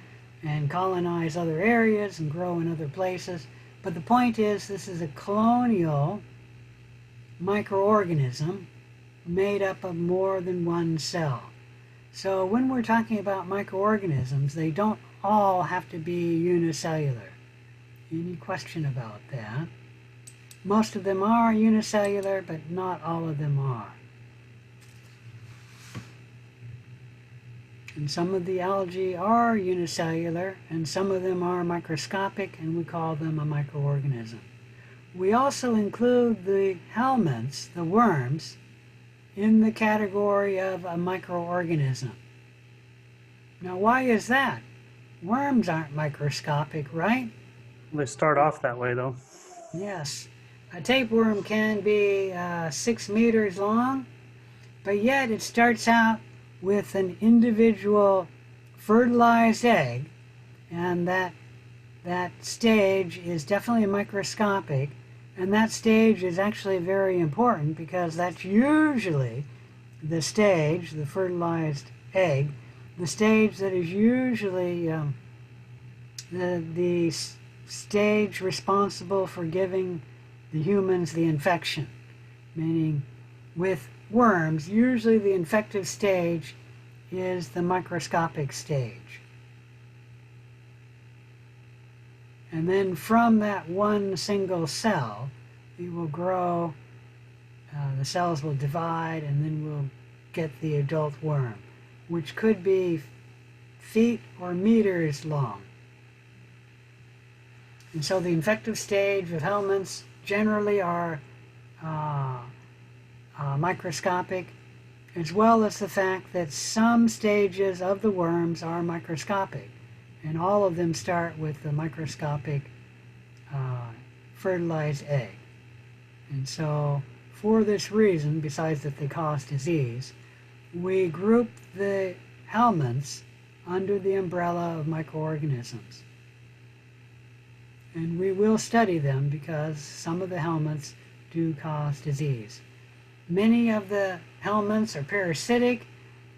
and colonize other areas and grow in other places. But the point is, this is a colonial microorganism made up of more than one cell. So when we're talking about microorganisms, they don't all have to be unicellular. Any question about that? Most of them are unicellular, but not all of them are. And some of the algae are unicellular, and some of them are microscopic, and we call them a microorganism. We also include the helminths, the worms, in the category of a microorganism. Now, why is that? Worms aren't microscopic, right? They start off that way, though. Yes. A tapeworm can be 6 meters long, but yet it starts out with an individual fertilized egg, and that stage is definitely microscopic, and that stage is actually very important because that's usually the stage, the fertilized egg, the stage that is usually the stage responsible for giving the humans the infection, meaning with worms, usually the infective stage is the microscopic stage. And then from that one single cell, it will grow, the cells will divide, and then we'll get the adult worm, which could be feet or meters long. And so the infective stage of helminths generally are microscopic, as well as the fact that some stages of the worms are microscopic, and all of them start with the microscopic fertilized egg. And so for this reason, besides that they cause disease, we group the helminths under the umbrella of microorganisms. And we will study them because some of the helminths do cause disease. Many of the helminths are parasitic.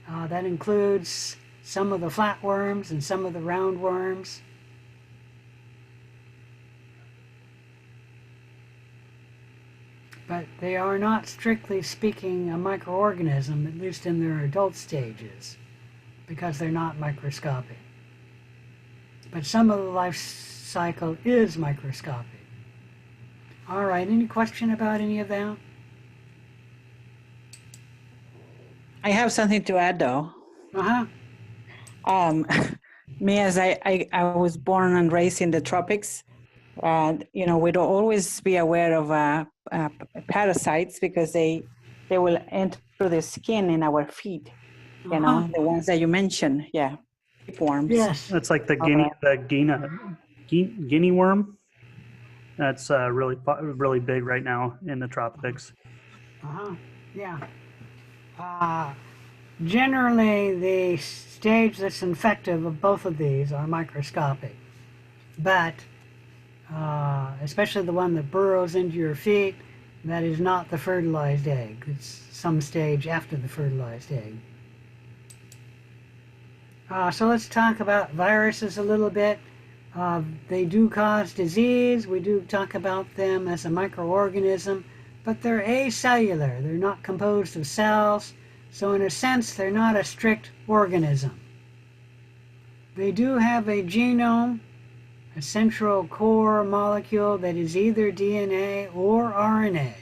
That includes some of the flatworms and some of the roundworms. But they are not, strictly speaking, a microorganism, at least in their adult stages, because they're not microscopic. But some of the life cycle is microscopic. All right, any question about any of that? I have something to add though. Me, as I was born and raised in the tropics, we'd always be aware of parasites because they will enter the skin in our feet. The ones that you mentioned, worms. Yes. It's like the guinea worm. That's really big right now in the tropics. Yeah. Generally, the stage that's infective of both of these are microscopic, but especially the one that burrows into your feet, that is not the fertilized egg. It's some stage after the fertilized egg. So let's talk about viruses a little bit. They do cause disease. We do talk about them as a microorganism, but they're acellular. They're not composed of cells, so in a sense, they're not a strict organism. They do have a genome, a central core molecule that is either DNA or RNA,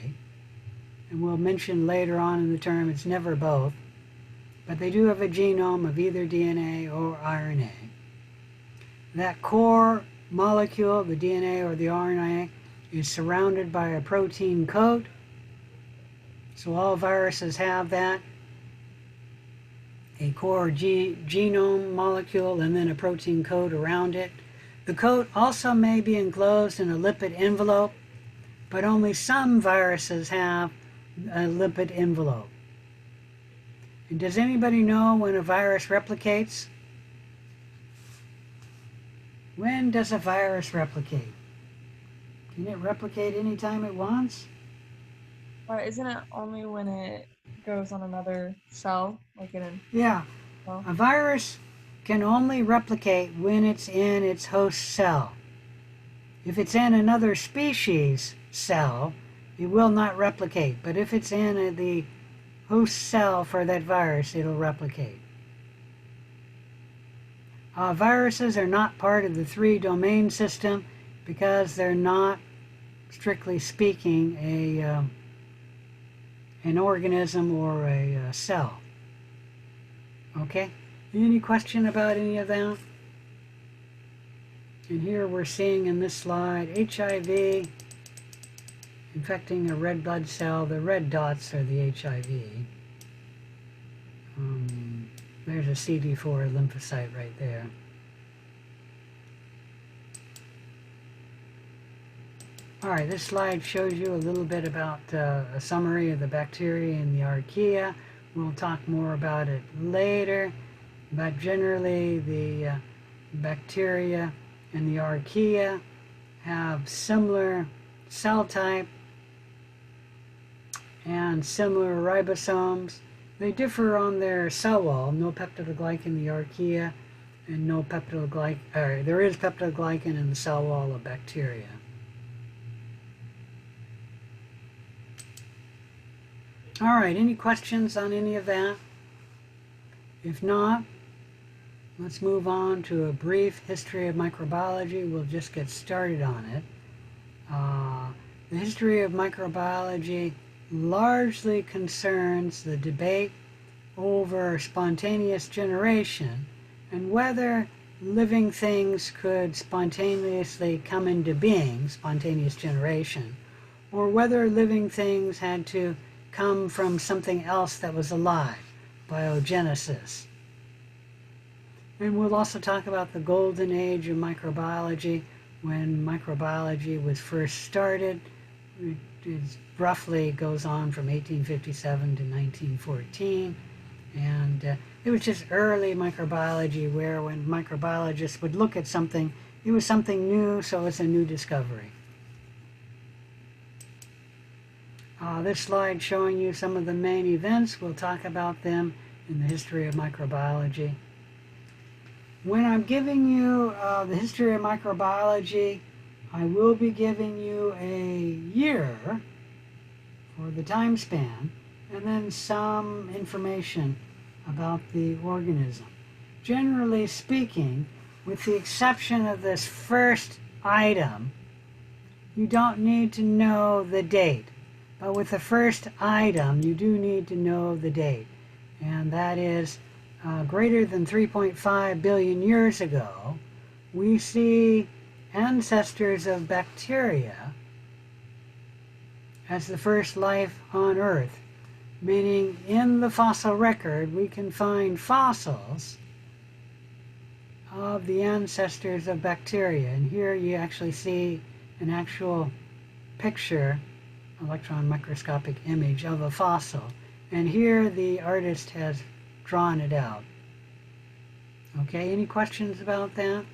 and we'll mention later on in the term it's never both, but they do have a genome of either DNA or RNA. That core molecule, the DNA or the RNA, is surrounded by a protein coat, so all viruses have that, a core genome molecule and then a protein coat around it. The coat also may be enclosed in a lipid envelope, but only some viruses have a lipid envelope. And does anybody know when a virus replicates? When does a virus replicate? Can it replicate anytime it wants? But isn't it only when it goes on another cell, like in a Yeah. cell? A virus can only replicate when it's in its host cell. If it's in another species cell, it will not replicate. But if it's in the host cell for that virus, it'll replicate. Viruses are not part of the three-domain system because they're not, strictly speaking, an organism or a cell. Okay? Any question about any of that? And here we're seeing in this slide HIV infecting a red blood cell. The red dots are the HIV. There's a CD4 lymphocyte right there. All right, this slide shows you a little bit about a summary of the bacteria in the archaea. We'll talk more about it later, but generally the bacteria in the archaea have similar cell type and similar ribosomes, They differ on their cell wall. No peptidoglycan in the archaea, and no peptidoglycan. There is peptidoglycan in the cell wall of bacteria. All right, any questions on any of that? If not, let's move on to a brief history of microbiology. We'll just get started on it. The history of microbiology largely concerns the debate over spontaneous generation and whether living things could spontaneously come into being, spontaneous generation, or whether living things had to come from something else that was alive, biogenesis. And we'll also talk about the golden age of microbiology, when microbiology was first started. It roughly goes on from 1857 to 1914. And it was just early microbiology, where when microbiologists would look at something, it was something new, so it's a new discovery. This slide showing you some of the main events. We'll talk about them in the history of microbiology. When I'm giving you the history of microbiology, I will be giving you a year for the time span, and then some information about the organism. Generally speaking, with the exception of this first item, you don't need to know the date. But with the first item, you do need to know the date. And that is greater than 3.5 billion years ago, we see ancestors of bacteria as the first life on Earth. Meaning, in the fossil record, we can find fossils of the ancestors of bacteria. And here you actually see an actual picture, electron microscopic image of a fossil. And here the artist has drawn it out. Okay, any questions about that?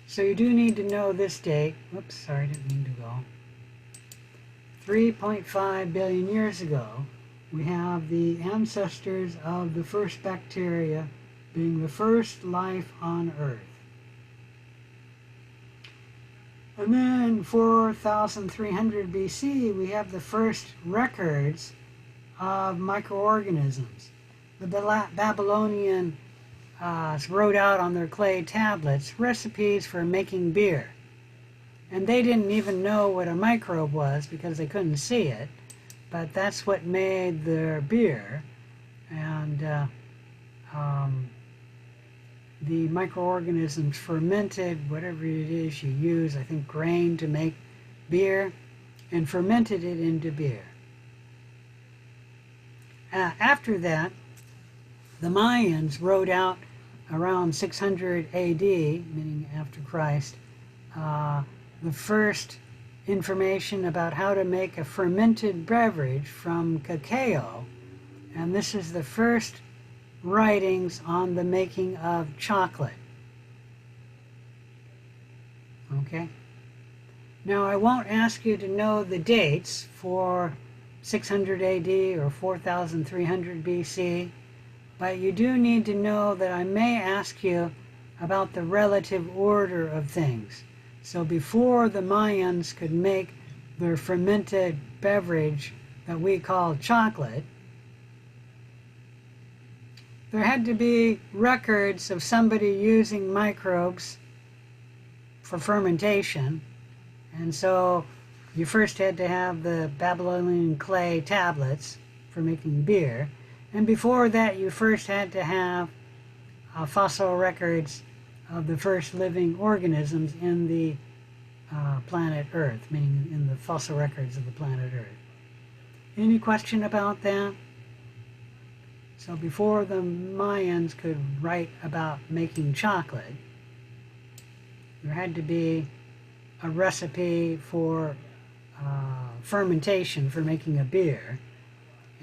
So you do need to know this date. Whoops, sorry, didn't mean to go. 3.5 billion years ago, we have the ancestors of the first bacteria being the first life on Earth. And then 4,300 BC, we have the first records of microorganisms. The Babylonians wrote out on their clay tablets recipes for making beer. And they didn't even know what a microbe was because they couldn't see it, but that's what made their beer. And the microorganisms fermented whatever it is you use, I think grain, to make beer, and fermented it into beer. After that, the Mayans wrote out around 600 AD, meaning after Christ, the first information about how to make a fermented beverage from cacao. And this is the first writings on the making of chocolate. Okay? Now, I won't ask you to know the dates for 600 AD or 4,300 BC, but you do need to know that I may ask you about the relative order of things. So before the Mayans could make their fermented beverage that we call chocolate, there had to be records of somebody using microbes for fermentation. And so you first had to have the Babylonian clay tablets for making beer. And before that, you first had to have fossil records of the first living organisms in the planet Earth, meaning in the fossil records of the planet Earth. Any question about that? So before the Mayans could write about making chocolate, there had to be a recipe for fermentation for making a beer.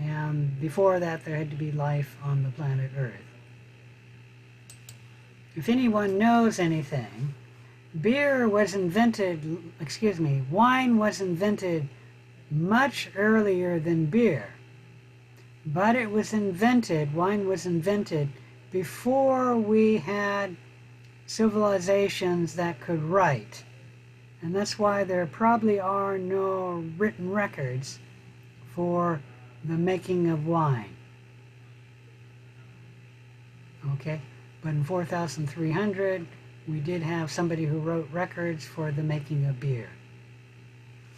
And before that, there had to be life on the planet Earth. If anyone knows anything, wine was invented much earlier than beer. but it was invented, wine was invented before we had civilizations that could write. And that's why there probably are no written records for the making of wine. Okay, but in 4300, we did have somebody who wrote records for the making of beer.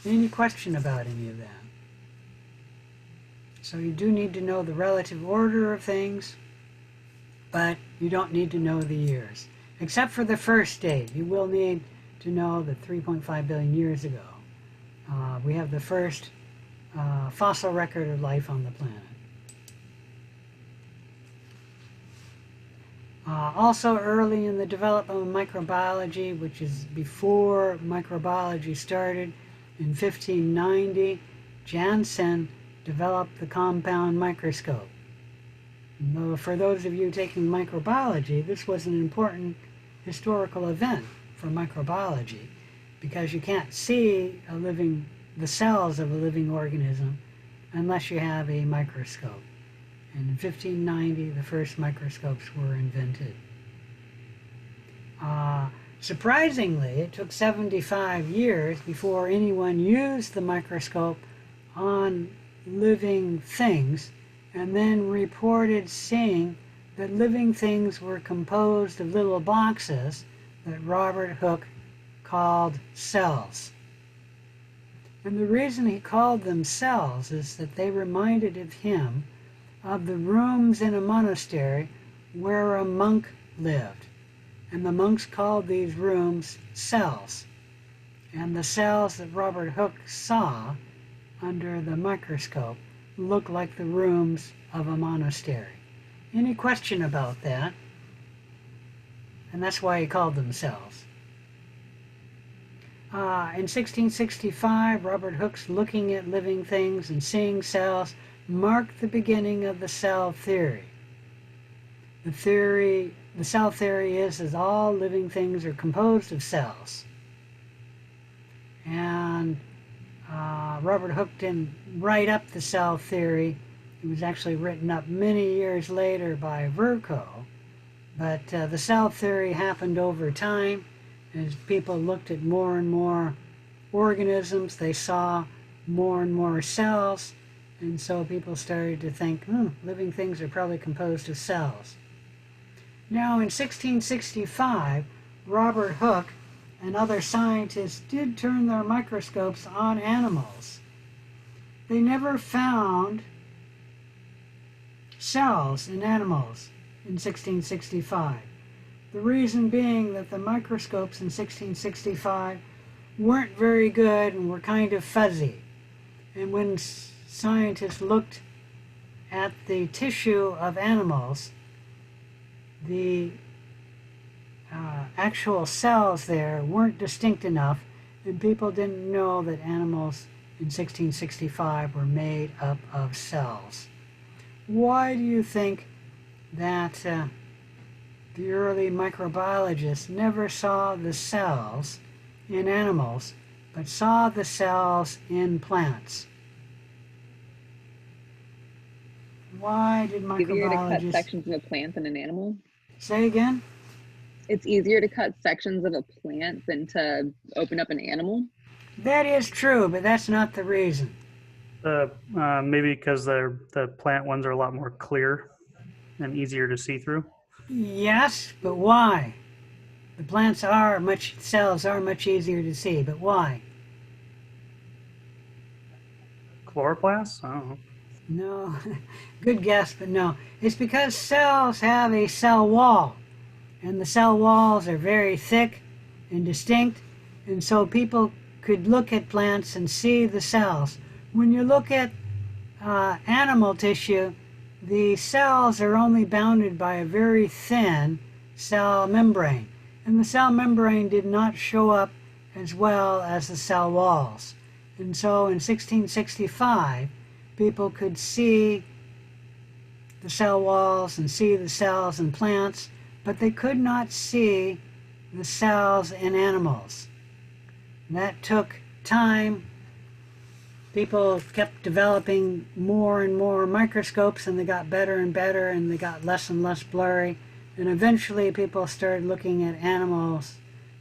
Any question about any of that? So you do need to know the relative order of things, but you don't need to know the years. Except for the first date, you will need to know that 3.5 billion years ago, we have the first fossil record of life on the planet. Also early in the development of microbiology, which is before microbiology started, in 1590, Janssen developed the compound microscope. Though for those of you taking microbiology, this was an important historical event for microbiology, because you can't see the cells of a living organism unless you have a microscope. And in 1590, the first microscopes were invented. Surprisingly, it took 75 years before anyone used the microscope on living things, and then reported seeing that living things were composed of little boxes that Robert Hooke called cells. And the reason he called them cells is that they reminded him of the rooms in a monastery where a monk lived. And the monks called these rooms cells. And the cells that Robert Hooke saw under the microscope looked like the rooms of a monastery. Any question about that? And that's why he called them cells. In 1665, Robert Hooke's looking at living things and seeing cells marked the beginning of the cell theory. The cell theory is that all living things are composed of cells. And Robert Hooke didn't write up the cell theory. It was actually written up many years later by Virchow. But the cell theory happened over time. As people looked at more and more organisms, they saw more and more cells. And so people started to think, living things are probably composed of cells. Now, in 1665, Robert Hooke and other scientists did turn their microscopes on animals. They never found cells in animals in 1665. The reason being that the microscopes in 1665 weren't very good and were kind of fuzzy. And when scientists looked at the tissue of animals, the actual cells there weren't distinct enough, and people didn't know that animals in 1665 were made up of cells. Why do you think that the early microbiologists never saw the cells in animals, but saw the cells in plants? Why did Easier to cut microbiologists... sections of a plant than an animal? Say again? It's easier to cut sections of a plant than to open up an animal? That is true, but that's not the reason. Maybe because the plant ones are a lot more clear and easier to see through. Yes, but why? The cells are much easier to see, but why? Chloroplasts? I don't know. No, good guess, but no. It's because cells have a cell wall, and the cell walls are very thick and distinct, and so people could look at plants and see the cells. When you look at animal tissue, the cells are only bounded by a very thin cell membrane, and the cell membrane did not show up as well as the cell walls. And so in 1665, people could see the cell walls and see the cells in plants, but they could not see the cells in animals. And that took time people kept developing more and more microscopes, and they got better and better, and they got less and less blurry. And eventually people started looking at animals,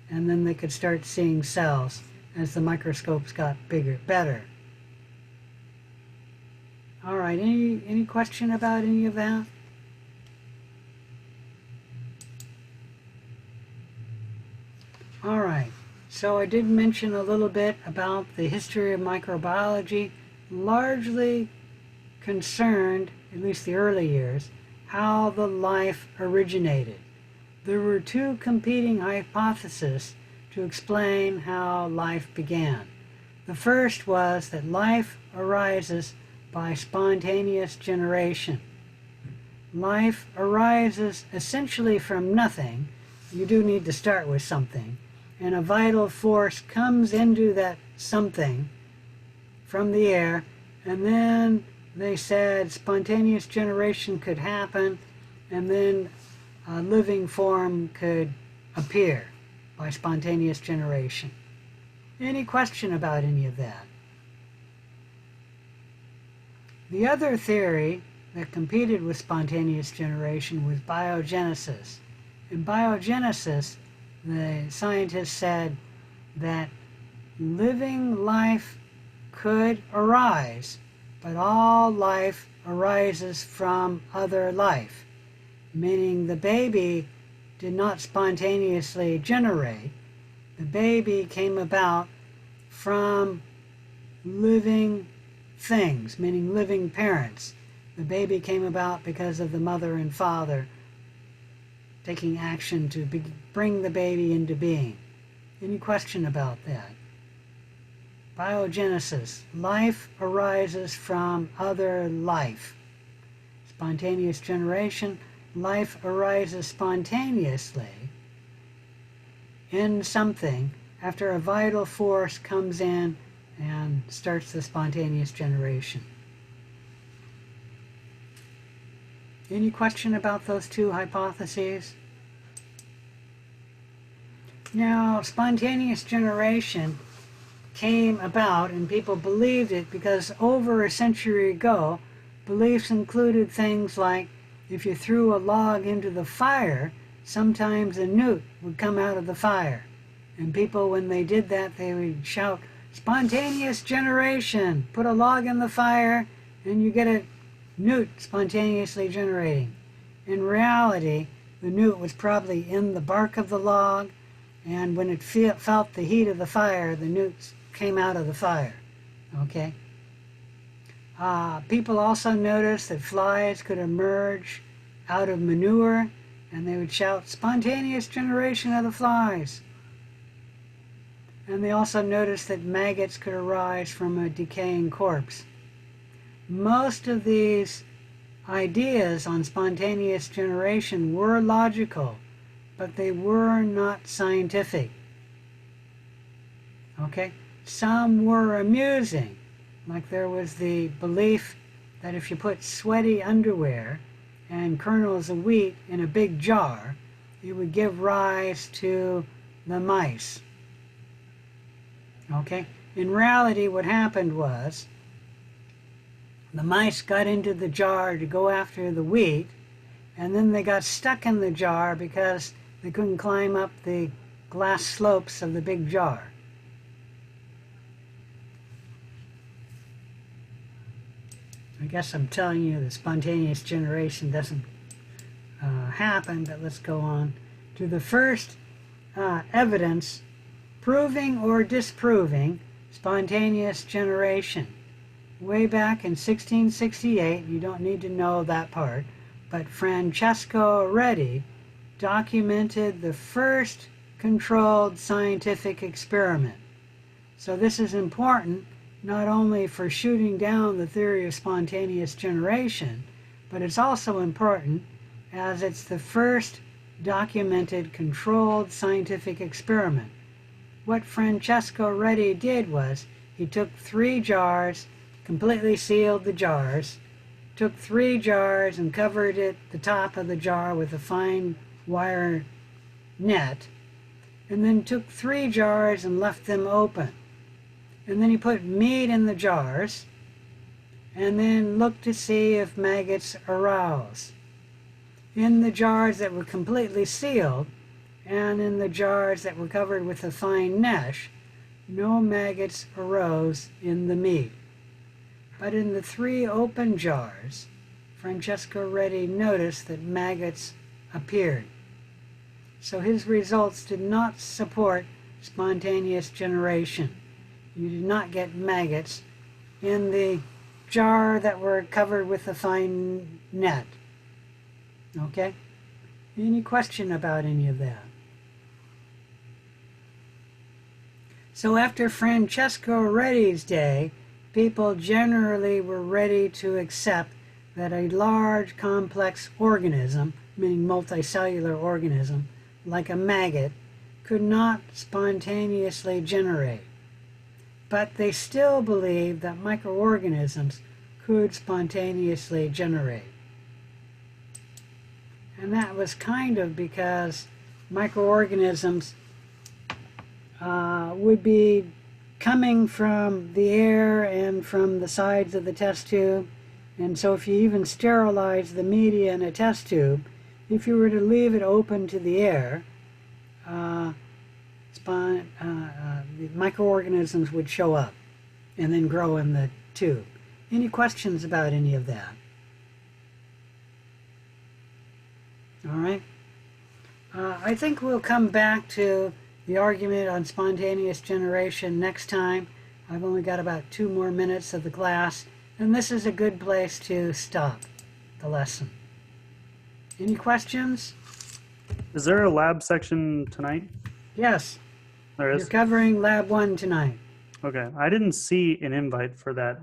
and then they could start seeing cells as the microscopes got bigger, better. All right, any question about any of that? All right, so I did mention a little bit about the history of microbiology, largely concerned, at least the early years, how the life originated. There were two competing hypotheses to explain how life began. The first was that life arises by spontaneous generation. Life arises essentially from nothing. You do need to start with something. And a vital force comes into that something from the air, and then they said spontaneous generation could happen, and then a living form could appear by spontaneous generation. Any question about any of that? The other theory that competed with spontaneous generation was biogenesis. In biogenesis, the scientists said that living life could arise, but all life arises from other life, meaning the baby did not spontaneously generate. The baby came about from living things, meaning living parents. The baby came about because of the mother and father taking action to bring the baby into being. Any question about that? Biogenesis. Life arises from other life. Spontaneous generation. Life arises spontaneously in something after a vital force comes in and starts the spontaneous generation. Any question about those two hypotheses? Now, spontaneous generation came about, and people believed it because over a century ago, beliefs included things like if you threw a log into the fire, sometimes a newt would come out of the fire. And people, when they did that, they would shout, "Spontaneous generation! Put a log in the fire, and you get a newt spontaneously generating." In reality, the newt was probably in the bark of the log, and when it felt the heat of the fire, the newts came out of the fire. Okay? People also noticed that flies could emerge out of manure, and they would shout, "Spontaneous generation of the flies." And they also noticed that maggots could arise from a decaying corpse. Most of these ideas on spontaneous generation were logical, but they were not scientific. Okay? Some were amusing, like there was the belief that if you put sweaty underwear and kernels of wheat in a big jar, it would give rise to the mice. Okay? In reality, what happened was the mice got into the jar to go after the wheat, and then they got stuck in the jar because they couldn't climb up the glass slopes of the big jar. I guess I'm telling you that spontaneous generation doesn't happen, but let's go on to the first evidence proving or disproving spontaneous generation. Way back in 1668, you don't need to know that part, but Francesco Redi documented the first controlled scientific experiment. So this is important not only for shooting down the theory of spontaneous generation, but it's also important as it's the first documented controlled scientific experiment. What Francesco Redi did was he took 3 jars, completely sealed the jars, took 3 jars and covered the top of the jar with a fine wire net, and then took 3 jars and left them open. And then he put meat in the jars and then looked to see if maggots arose. In the jars that were completely sealed and in the jars that were covered with a fine mesh, no maggots arose in the meat. But in the 3 open jars, Francesco Redi noticed that maggots appeared. So his results did not support spontaneous generation. You did not get maggots in the jar that were covered with a fine net. Okay? Any question about any of that? So after Francesco Redi's day, people generally were ready to accept that a large complex organism, meaning multicellular organism, like a maggot, could not spontaneously generate. But they still believed that microorganisms could spontaneously generate. And that was kind of because microorganisms would be coming from the air and from the sides of the test tube. And so if you even sterilize the media in a test tube, if you were to leave it open to the air, the microorganisms would show up and then grow in the tube. Any questions about any of that? All right. I think we'll come back to the argument on spontaneous generation next time. I've only got about 2 more minutes of the class, and this is a good place to stop the lesson. Any questions? Is there a lab section tonight? Yes, There you're is? covering Lab 1 tonight. Okay. I didn't see an invite for that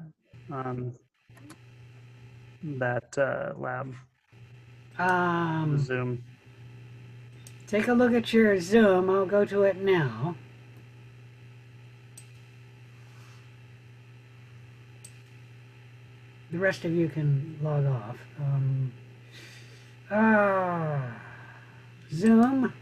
lab Zoom. Take a look at your Zoom. I'll go to it now. The rest of you can log off. Zoom.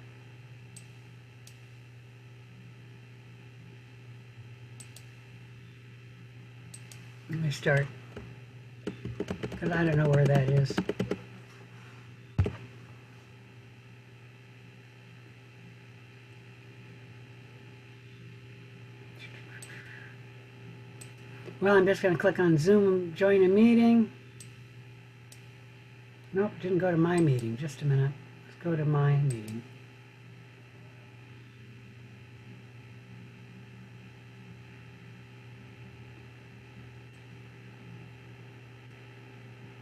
Let me start, because I don't know where that is. Well, I'm just going to click on Zoom, join a meeting. Nope, didn't go to my meeting. Just a minute. Let's go to my meeting.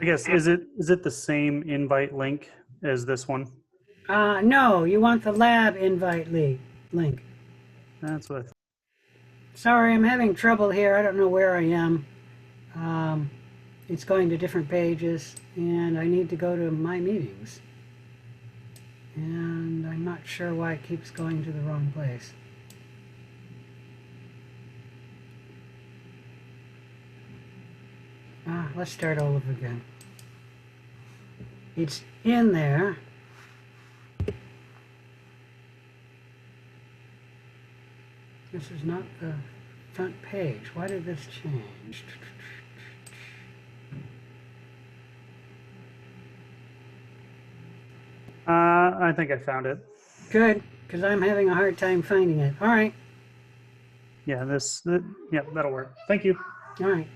I guess, is it the same invite link as this one? No, you want the lab invite link. That's what. Sorry, I'm having trouble here. I don't know where I am. It's going to different pages, and I need to go to my meetings. And I'm not sure why it keeps going to the wrong place. Let's start all over again. It's in there. This is not the front page. Why did this change? I think I found it. Good, because I'm having a hard time finding it. All right. Yeah, yeah, that'll work. Thank you. All right.